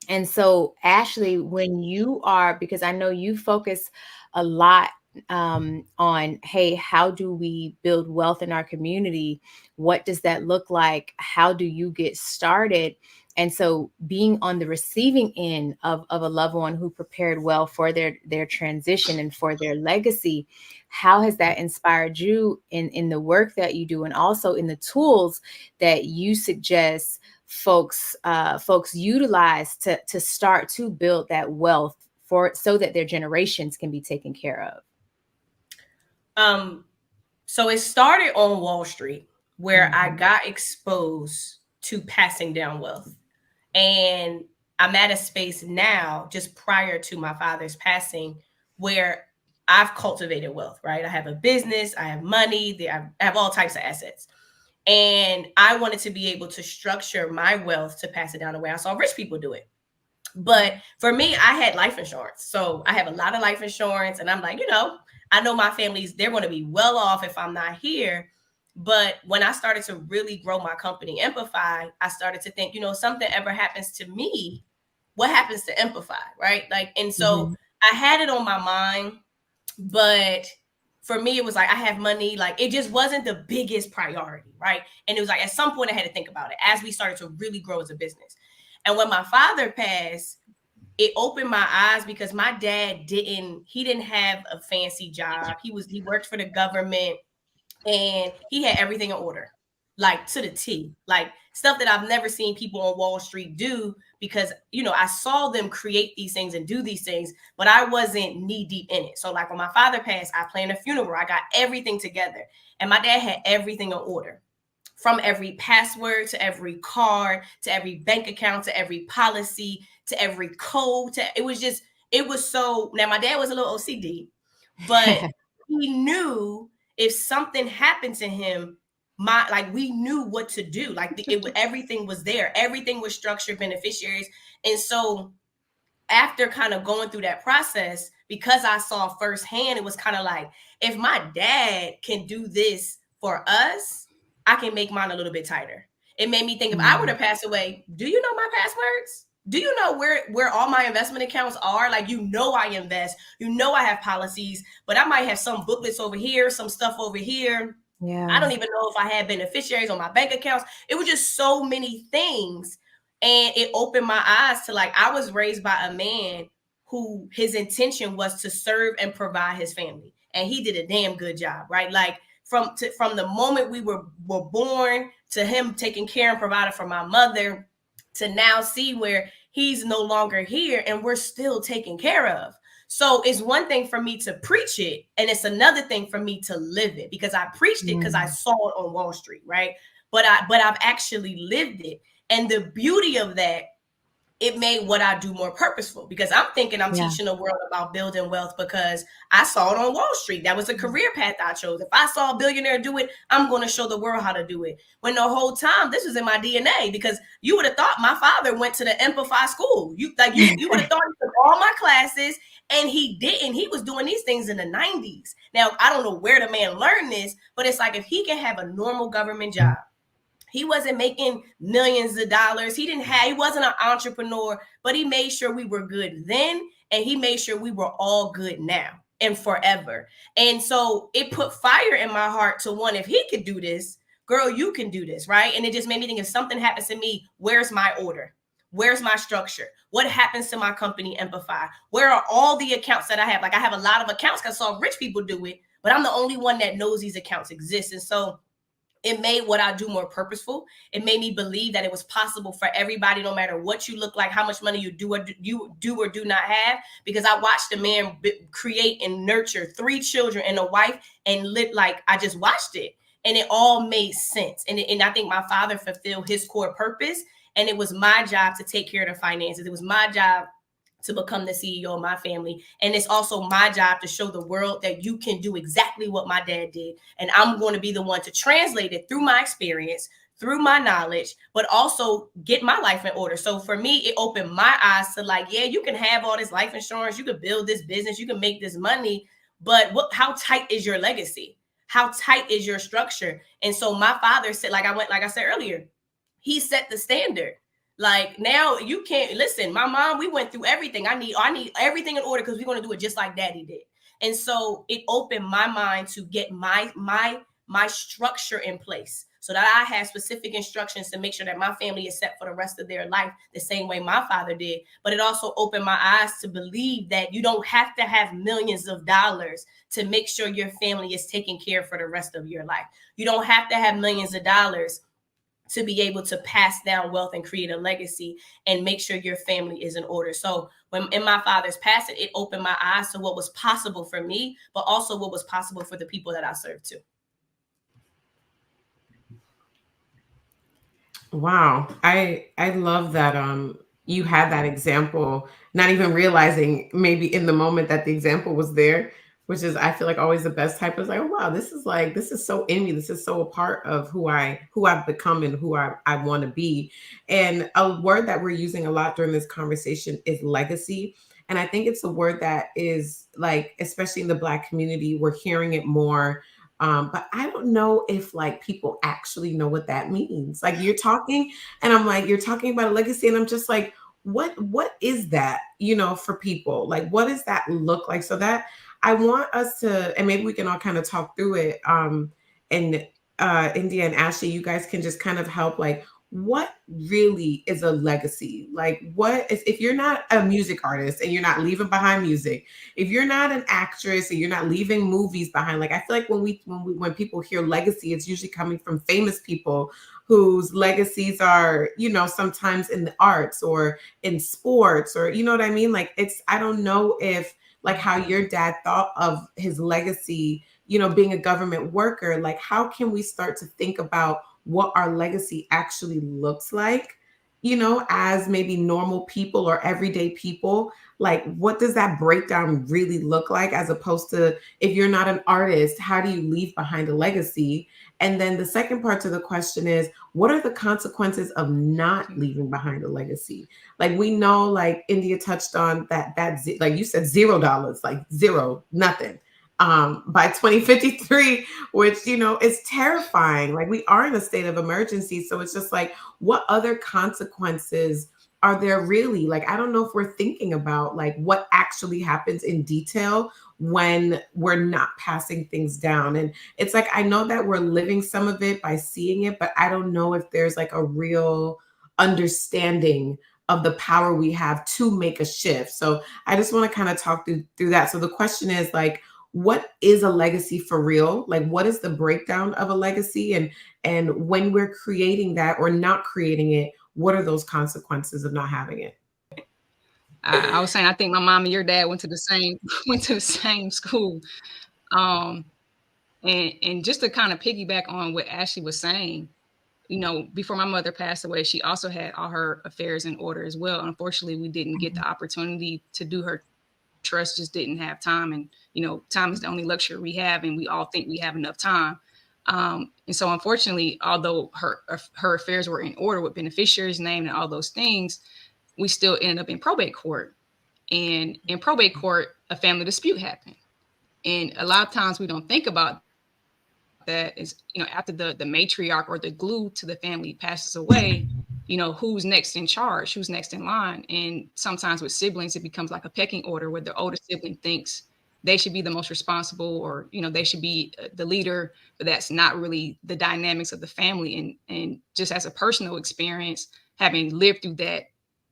And so, Ashley, when you are, because I know you focus a lot on, hey, how do we build wealth in our community? What does that look like? How do you get started? And so being on the receiving end of a loved one who prepared well for their transition and for their legacy, how has that inspired you in the work that you do, and also in the tools that you suggest folks utilize to start to build that wealth so that their generations can be taken care of? So it started on Wall Street, where I got exposed to passing down wealth. And I'm at a space now, just prior to my father's passing, where I've cultivated wealth, right? I have a business, I have money, I have all types of assets. And I wanted to be able to structure my wealth to pass it down the way I saw rich people do it. But for me, I had life insurance. So I have a lot of life insurance. And I'm like, I know my family's, they're going to be well off if I'm not here. But when I started to really grow my company, Empify, I started to think, something ever happens to me, what happens to Empify, right? And so I had it on my mind, but for me, it was like, I have money, it just wasn't the biggest priority, right? And it was like, at some point I had to think about it as we started to really grow as a business. And when my father passed, it opened my eyes, because my dad didn't have a fancy job. He worked for the government. And he had everything in order, to the T, stuff that I've never seen people on Wall Street do, because, I saw them create these things and do these things, but I wasn't knee deep in it. So when my father passed, I planned a funeral. I got everything together, and my dad had everything in order, from every password to every card, to every bank account, to every policy, to every code. It was so, now my dad was a little OCD, but he knew if something happened to him, we knew what to do. Everything was there. Everything was structured, beneficiaries. And so after kind of going through that process, because I saw firsthand, it was kind of like, if my dad can do this for us, I can make mine a little bit tighter. It made me think, if I were to pass away, do you know my passwords? Do you know where all my investment accounts are? I invest, I have policies, but I might have some booklets over here, some stuff over here. Yeah. I don't even know if I had beneficiaries on my bank accounts. It was just so many things. And it opened my eyes to I was raised by a man who his intention was to serve and provide his family. And he did a damn good job, right? from the moment we were born to him taking care and providing for my mother, to now see where he's no longer here and we're still taken care of. So it's one thing for me to preach it, and it's another thing for me to live it, because I preached it because I saw it on Wall Street, right? But I've actually lived it. And the beauty of that, it made what I do more purposeful, because I'm thinking I'm teaching the world about building wealth because I saw it on Wall Street. That was a career path I chose. If I saw a billionaire do it, I'm going to show the world how to do it. When the whole time this was in my DNA, because you would have thought my father went to the Empify school. You would have thought he took all my classes, and he didn't. He was doing these things in the 90s. Now, I don't know where the man learned this, but it's like, if he can have a normal government job, he wasn't making millions of dollars. He wasn't an entrepreneur, but he made sure we were good then, and he made sure we were all good now and forever. And so it put fire in my heart to one, if he could do this, girl, you can do this, right? And it just made me think, if something happens to me, where's my order? Where's my structure? What happens to my company, Empify? Where are all the accounts that I have? Like, I have a lot of accounts because I saw rich people do it, but I'm the only one that knows these accounts exist. And so it made what I do more purposeful. It made me believe that it was possible for everybody, no matter what you look like, how much money you do or do not have. Because I watched a man create and nurture 3 children and a wife, and I just watched it, and it all made sense. And I think my father fulfilled his core purpose, and it was my job to take care of the finances. It was my job to become the CEO of my family. And it's also my job to show the world that you can do exactly what my dad did. And I'm going to be the one to translate it through my experience, through my knowledge, but also get my life in order. So for me, it opened my eyes to, like, yeah, you can have all this life insurance, you can build this business, you can make this money, but how tight is your legacy? How tight is your structure? And so my father said, like I said earlier, he set the standard. Like, now you can't listen. My mom, we went through everything. I need everything in order because we're going to do it just like daddy did. And so it opened my mind to get my structure in place, so that I have specific instructions to make sure that my family is set for the rest of their life the same way my father did. But it also opened my eyes to believe that you don't have to have millions of dollars to make sure your family is taken care of for the rest of your life. You don't have to have millions of dollars to be able to pass down wealth and create a legacy and make sure your family is in order. So when in my father's passing, it opened my eyes to what was possible for me, but also what was possible for the people that I serve too. Wow. I love that you had that example, not even realizing maybe in the moment that the example was there, which is, I feel like, always the best type. Is like, oh wow, this is so in me. This is so a part of who I've become and who I want to be. And a word that we're using a lot during this conversation is legacy. And I think it's a word that is, like, especially in the Black community, we're hearing it more. But I don't know if, like, people actually know what that means. Like, you're talking, and I'm like, you're talking about a legacy, and I'm just like, what is that, for people? Like, what does that look like? So that I want us to, and maybe we can all kind of talk through it. And India and Ashley, you guys can just kind of help, like, what really is a legacy? Like, what is, if you're not a music artist and you're not leaving behind music, if you're not an actress and you're not leaving movies behind, like, I feel like when people hear legacy, it's usually coming from famous people whose legacies are, sometimes in the arts or in sports, or, you know what I mean? Like, I don't know if, like, how your dad thought of his legacy, being a government worker. Like, how can we start to think about what our legacy actually looks like, as maybe normal people or everyday people? Like, what does that breakdown really look like, as opposed to, if you're not an artist, how do you leave behind a legacy? And then the second part to the question is, what are the consequences of not leaving behind a legacy? Like, we know, like India touched on that, like you said, $0, like zero, nothing. By 2053, which, is terrifying. Like, we are in a state of emergency. So it's just like, what other consequences are there really? Like, I don't know if we're thinking about, like, what actually happens in detail when we're not passing things down. And it's like, I know that we're living some of it by seeing it, but I don't know if there's, like, a real understanding of the power we have to make a shift. So I just want to kind of talk through that. So the question is, like, what is a legacy for real? Like, what is the breakdown of a legacy? And when we're creating that or not creating it, what are those consequences of not having it? I was saying, I think my mom and your dad went to the same school. And just to kind of piggyback on what Ashley was saying, you know, before my mother passed away, she also had all her affairs in order as well. Unfortunately, we didn't get the opportunity to do her trust, just didn't have time. And, you know, time is the only luxury we have, and we all think we have enough time. And so unfortunately, although her affairs were in order with beneficiaries named and all those things, we still ended up in probate court. And in probate court, a family dispute happened. And a lot of times we don't think about that is, you know, after the matriarch or the glue to the family passes away, you know, who's next in charge, who's next in line. And sometimes with siblings, it becomes like a pecking order where the older sibling thinks they should be the most responsible, or, you know, they should be the leader, but that's not really the dynamics of the family. And just as a personal experience, having lived through that,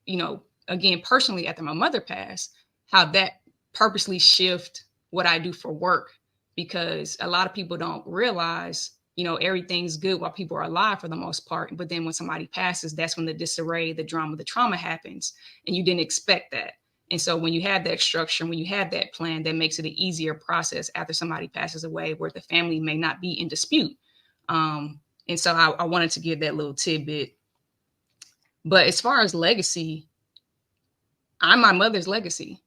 you know, again, personally, after my mother passed, how that purposely shift what I do for work, because a lot of people don't realize, you know, everything's good while people are alive for the most part. But then when somebody passes, that's when the disarray, the drama, the trauma happens, and you didn't expect that. And so when you have that structure, when you have that plan, that makes it an easier process after somebody passes away, where the family may not be in dispute. And so I wanted to give that little tidbit. But as far as legacy, I'm my mother's legacy.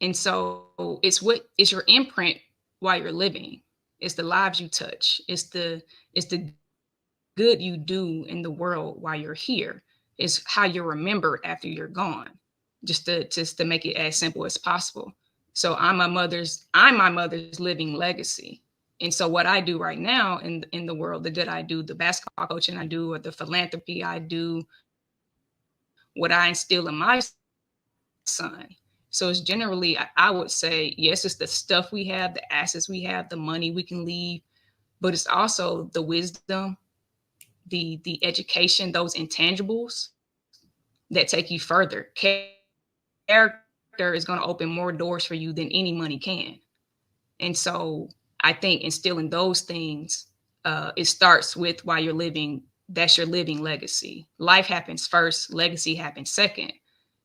And so it's your imprint while you're living. It's the lives you touch. It's the good you do in the world while you're here. It's how you're remembered after you're gone. Just to make it as simple as possible. So I'm my mother's living legacy. And so what I do right now in the world, the good I do, the basketball coaching I do, or the philanthropy I do, what I instill in my son. So it's generally, I would say, yes, it's the stuff we have, the assets we have, the money we can leave, but it's also the wisdom, the education, those intangibles that take you further. Character is going to open more doors for you than any money can. And so I think instilling those things, it starts with while you're living, that's your living legacy. Life happens first, legacy happens second.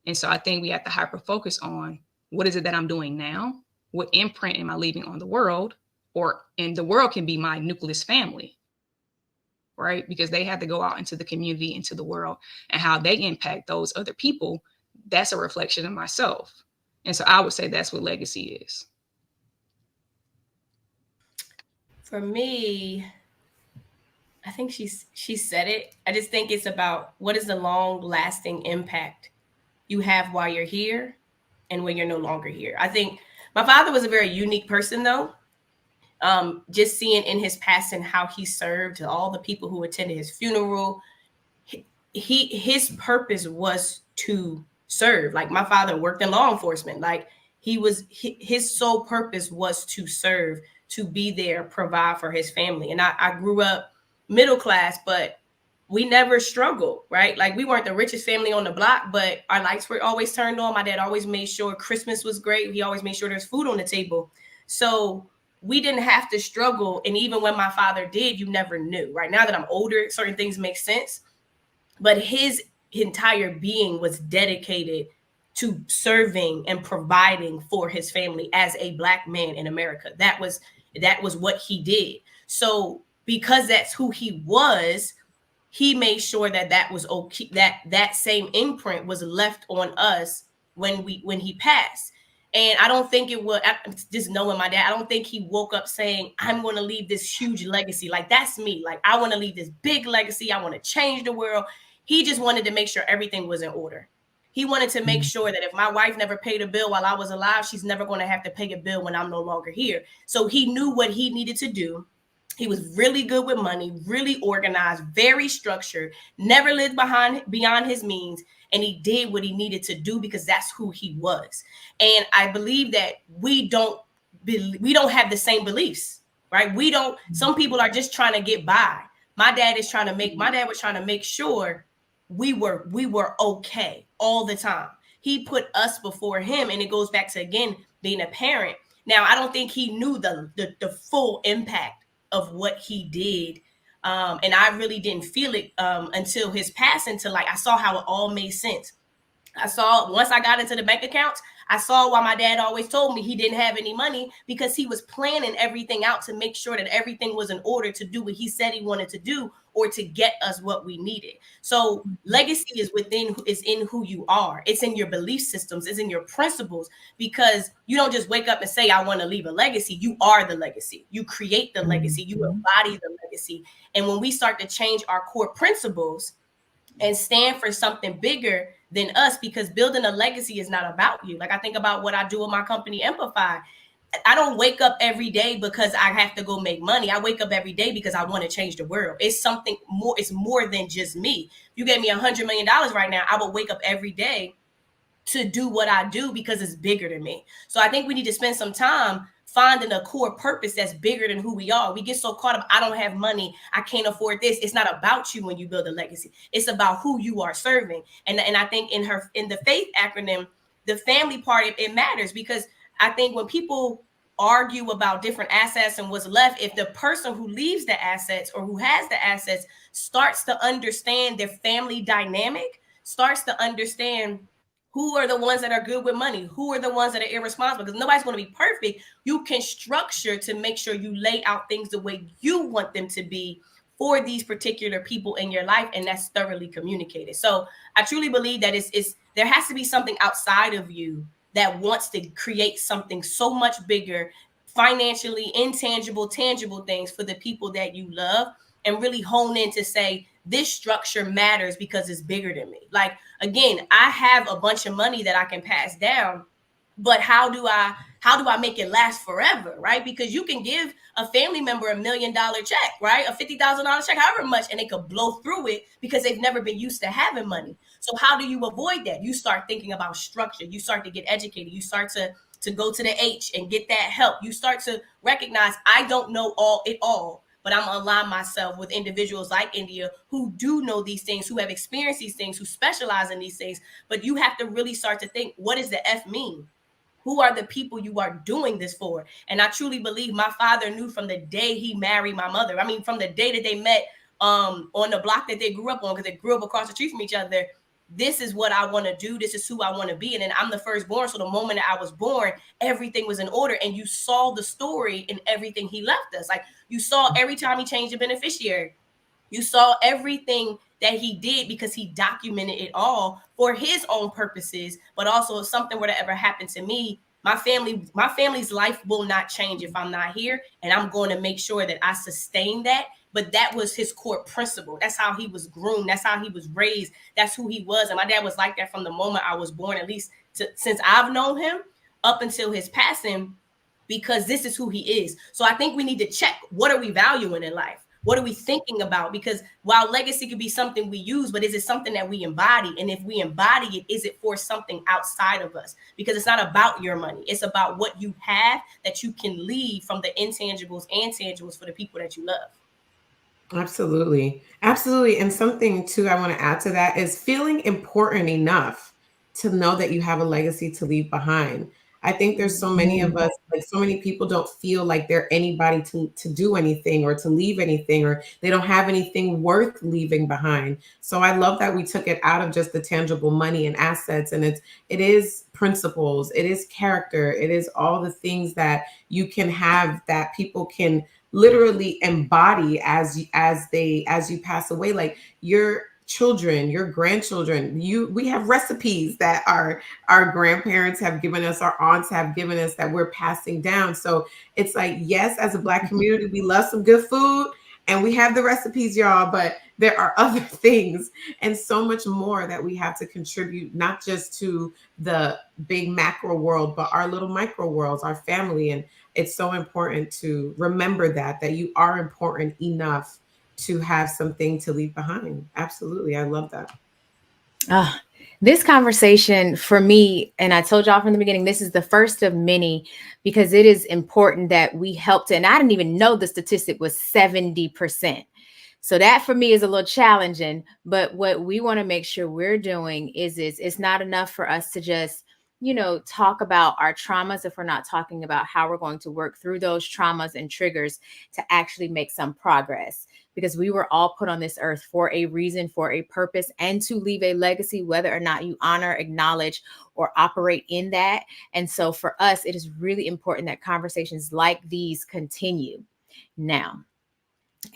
And so I think we have to hyper focus on, what is it that I'm doing now? What imprint am I leaving on the world? And the world can be my nucleus family, right? Because they have to go out into the community, into the world, and how they impact those other people. That's a reflection of myself. And so I would say that's what legacy is. For me, I think she said it. I just think it's about, what is the long lasting impact you have while you're here and when you're no longer here. I think my father was a very unique person, though. Just seeing in his passing how he served all the people who attended his funeral. His purpose was to serve. Like, my father worked in law enforcement. Like, his sole purpose was to serve, to be there, provide for his family. And I grew up middle class, but we never struggled, right? Like, we weren't the richest family on the block, but our lights were always turned on. My dad always made sure Christmas was great. He always made sure there's food on the table. So we didn't have to struggle. And even when my father did, you never knew. Right now that I'm older, certain things make sense. But his entire being was dedicated to serving and providing for his family as a Black man in America. That was what he did. So because that's who he was, he made sure that was okay, that same imprint was left on us when he passed. And I don't think it was, just knowing my dad, I don't think he woke up saying, I'm going to leave this huge legacy. Like, that's me. Like, I want to leave this big legacy. I want to change the world. He just wanted to make sure everything was in order. He wanted to make sure that if my wife never paid a bill while I was alive, she's never going to have to pay a bill when I'm no longer here. So he knew what he needed to do. He was really good with money, really organized, very structured, never lived beyond his means. And he did what he needed to do because that's who he was. And I believe that we don't have the same beliefs, right? Some people are just trying to get by. My dad was trying to make sure we were okay all the time. He put us before him. And it goes back to, again, being a parent. Now, I don't think he knew the full impact of what he did. And I really didn't feel it until his passing, to like, I saw how it all made sense. I saw, once I got into the bank accounts, I saw why my dad always told me he didn't have any money, because he was planning everything out to make sure that everything was in order to do what he said he wanted to do, or to get us what we needed. So legacy is in who you are. It's in your belief systems. It's in your principles, because you don't just wake up and say, I want to leave a legacy. You are the legacy. You create the legacy. You embody the legacy. And when we start to change our core principles and stand for something bigger than us, because building a legacy is not about you. Like, I think about what I do with my company, Empify. I don't wake up every day because I have to go make money. I wake up every day because I want to change the world. It's something more. It's more than just me. If you gave me $100 million right now, I would wake up every day to do what I do because it's bigger than me. So I think we need to spend some time finding a core purpose that's bigger than who we are. We get so caught up, I don't have money, I can't afford this. It's not about you when you build a legacy. It's about who you are serving. And I think in the faith acronym, the family part, it matters, because I think when people argue about different assets and what's left, if the person who leaves the assets or who has the assets starts to understand their family dynamic, starts to understand who are the ones that are good with money, who are the ones that are irresponsible, because nobody's going to be perfect. You can structure to make sure you lay out things the way you want them to be for these particular people in your life, and that's thoroughly communicated. So I truly believe that it's there has to be something outside of you that wants to create something so much bigger, financially, intangible, tangible things for the people that you love, and really hone in to say, this structure matters because it's bigger than me. Like, again, I have a bunch of money that I can pass down, but how do I make it last forever, right? Because you can give a family member $1 million check, right? A $50,000 check, however much, and they could blow through it because they've never been used to having money. So how do you avoid that? You start thinking about structure. You start to get educated. You start to go to the H and get that help. You start to recognize, I don't know it all, but I'm going to align myself with individuals like India who do know these things, who have experienced these things, who specialize in these things. But you have to really start to think, what does the F mean? Who are the people you are doing this for? And I truly believe my father knew from the day he married my mother. I mean, from the day that they met on the block that they grew up on, because they grew up across the street from each other. This is what I want to do. This is who I want to be. And then I'm the firstborn. So the moment that I was born, everything was in order. And you saw the story in everything he left us. Like, you saw every time he changed the beneficiary. You saw everything that he did because he documented it all for his own purposes. But also, if something were to ever happen to me, my family's life will not change if I'm not here. And I'm going to make sure that I sustain that. But that was his core principle. That's how he was groomed. That's how he was raised. That's who he was. And my dad was like that from the moment I was born, at least since I've known him up until his passing, because this is who he is. So I think we need to check, what are we valuing in life? What are we thinking about? Because while legacy could be something we use, but is it something that we embody? And if we embody it, is it for something outside of us? Because it's not about your money. It's about what you have that you can leave from the intangibles and tangibles for the people that you love. Absolutely. Absolutely. And something too I want to add to that is feeling important enough to know that you have a legacy to leave behind. I think there's so many of us, like so many people don't feel like they're anybody to do anything or to leave anything, or they don't have anything worth leaving behind. So I love that we took it out of just the tangible money and assets, and it is principles, it is character, it is all the things that you can have that people can literally embody as you pass away. Like your children, your grandchildren, we have recipes that our grandparents have given us, our aunts have given us, that we're passing down. So it's like, yes, as a Black community, we love some good food and we have the recipes, y'all, but there are other things and so much more that we have to contribute, not just to the big macro world, but our little micro worlds, our family. And it's so important to remember that you are important enough to have something to leave behind. Absolutely. I love that. This conversation for me, and I told y'all from the beginning, this is the first of many, because it is important that we helped. And I didn't even know the statistic was 70%. So that for me is a little challenging. But what we want to make sure we're doing is it's not enough for us to just talk about our traumas if we're not talking about how we're going to work through those traumas and triggers to actually make some progress. Because we were all put on this earth for a reason, for a purpose, and to leave a legacy, whether or not you honor, acknowledge, or operate in that. And so for us, it is really important that conversations like these continue. Now,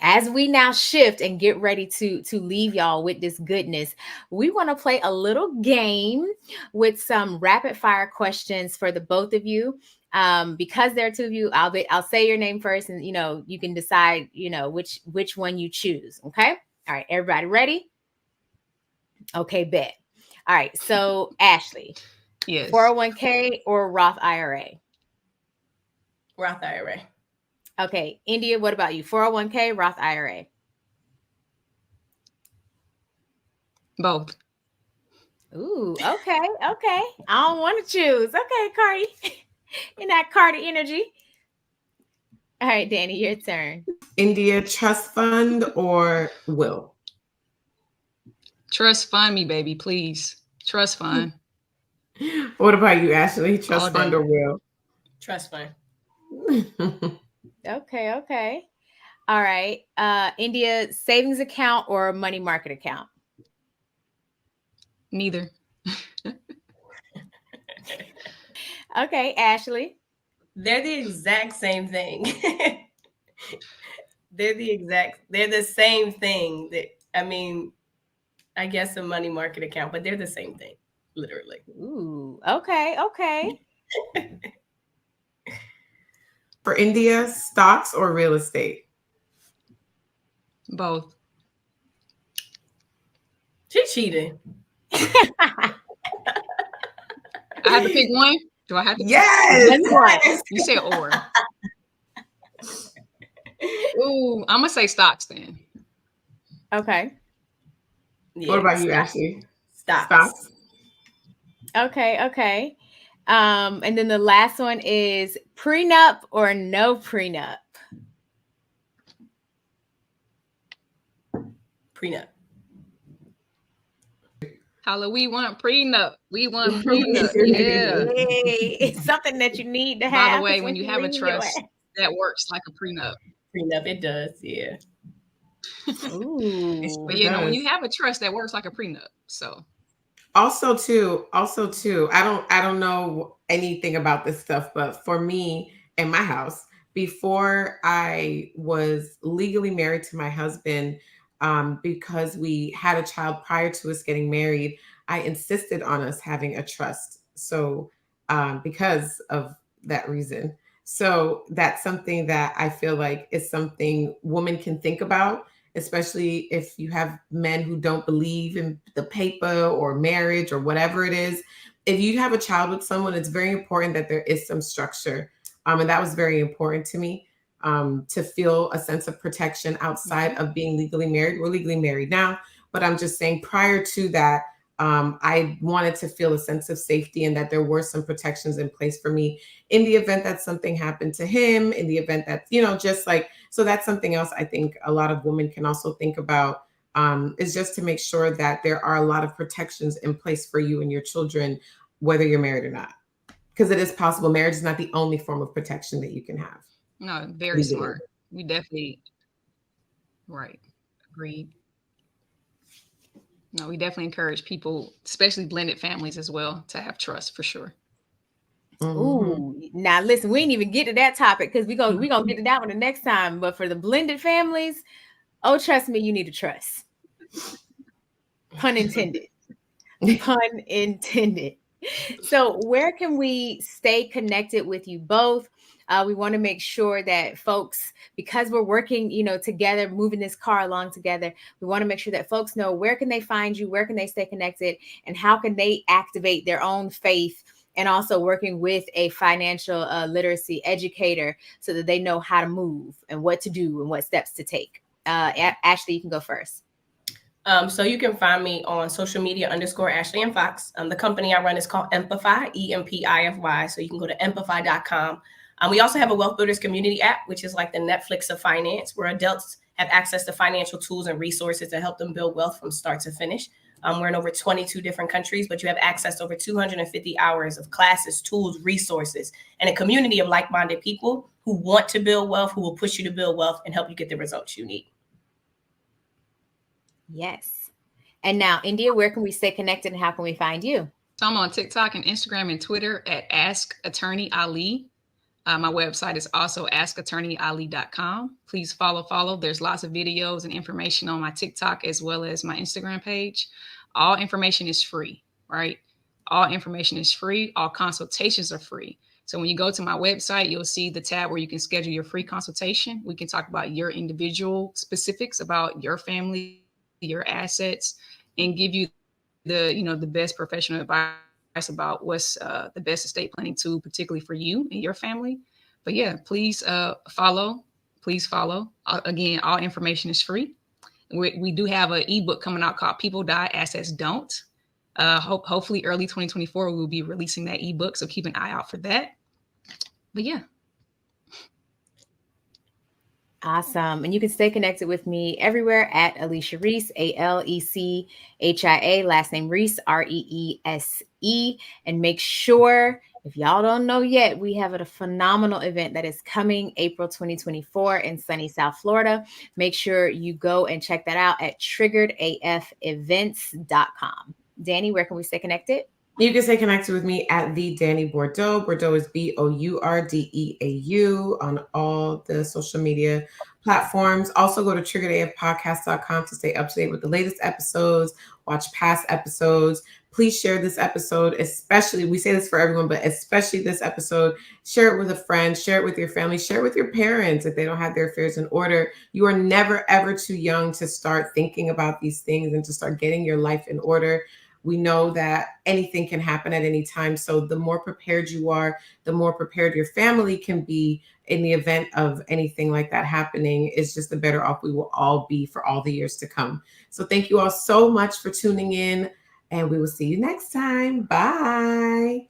as we now shift and get ready to leave y'all with this goodness, we want to play a little game with some rapid fire questions for the both of you. Because there are two of you, I'll say your name first, and you can decide which one you choose. Okay. All right, everybody ready? Okay, bet. All right, so Ashley, Yes. 401k or Roth IRA? Roth IRA. Okay, India, what about you? 401k, Roth IRA? Both. Ooh, okay. I don't want to choose. Okay, Cardi. In that Cardi energy. All right, Dani, your turn. India, trust fund or will? Trust fund me, baby, please. Trust fund. What about you, Ashley? All Trust fund day. or will? Trust fund. Okay. All right. India, savings account or money market account? Neither. Okay, Ashley. They're the exact same thing. They're the same thing. I guess a money market account, but they're the same thing, literally. Ooh, okay. For India, stocks or real estate? Both. She cheating. I have to pick one? Do I have to? Yes. You said or. Ooh, I'm gonna say stocks then. Okay. Yeah, What about you, Ashley? Stocks. Okay. And then the last one is prenup or no prenup? Prenup. Holla, we want prenup. We want prenup. Yeah. Hey, it's something that you need to have. By the way, when you have a trust, that works like a prenup. Prenup, it does, yeah. Ooh. But when you have a trust, that works like a prenup. So also too, I don't know anything about this stuff, but for me in my house, before I was legally married to my husband, because we had a child prior to us getting married, I insisted on us having a trust. So because of that reason. So that's something that I feel like is something women can think about, especially if you have men who don't believe in the paper or marriage or whatever it is. If you have a child with someone, it's very important that there is some structure. And that was very important to me, to feel a sense of protection outside of being legally married. We're legally married now, but I'm just saying prior to that, I wanted to feel a sense of safety and that there were some protections in place for me in the event that something happened to him, in the event that, just like, so that's something else I think a lot of women can also think about, is just to make sure that there are a lot of protections in place for you and your children, whether you're married or not. Because it is possible. Marriage is not the only form of protection that you can have. No, very smart. We definitely, right. Agreed. No, we definitely encourage people, especially blended families as well, to have trust for sure. Ooh, now listen, we ain't even get to that topic because we gonna get to that one the next time. But for the blended families, oh, trust me, you need to trust. Pun intended. Pun intended. So where can we stay connected with you both? We want to make sure that folks, because we're working, together, moving this car along together, we want to make sure that folks know where can they find you, where can they stay connected, and how can they activate their own faith, and also working with a financial literacy educator so that they know how to move and what to do and what steps to take. Ashley, you can go first. So you can find me on social media _Ashley and Fox. The company I run is called Empify, EMPIFY. So you can go to empify.com. We also have a Wealth Builders community app, which is like the Netflix of finance, where adults have access to financial tools and resources to help them build wealth from start to finish. We're in over 22 different countries, but you have access to over 250 hours of classes, tools, resources, and a community of like-minded people who want to build wealth, who will push you to build wealth and help you get the results you need. Yes. And now, India, where can we stay connected and how can we find you? So I'm on TikTok and Instagram and Twitter at Ask Attorney Ali. My website is also askattorneyali.com. Please follow. There's lots of videos and information on my TikTok as well as my Instagram page. All information is free, right? All information is free. All consultations are free. So when you go to my website, you'll see the tab where you can schedule your free consultation. We can talk about your individual specifics about your family, your assets, and give you the best professional advice about what's the best estate planning tool, particularly for you and your family. But yeah, please follow. Please follow. Again, all information is free. We do have an ebook coming out called People Die, Assets Don't. Hopefully early 2024, we will be releasing that ebook. So keep an eye out for that. But yeah. Awesome. And you can stay connected with me everywhere at Alechia Reese, Alechia, last name Reese, Reese. And make sure, if y'all don't know yet, we have a phenomenal event that is coming April 2024 in sunny South Florida. Make sure you go and check that out at triggeredafevents.com. Dani, where can we stay connected? You can stay connected with me at the Dani Bourdeau. Bourdeau is Bourdeau on all the social media platforms. Also go to triggeredafpodcast.com to stay up to date with the latest episodes, watch past episodes. Please share this episode, especially, we say this for everyone, but especially this episode. Share it with a friend, share it with your family, share it with your parents if they don't have their affairs in order. You are never, ever too young to start thinking about these things and to start getting your life in order. We know that anything can happen at any time. So the more prepared you are, the more prepared your family can be in the event of anything like that happening. It's just the better off we will all be for all the years to come. So thank you all so much for tuning in, and we will see you next time. Bye.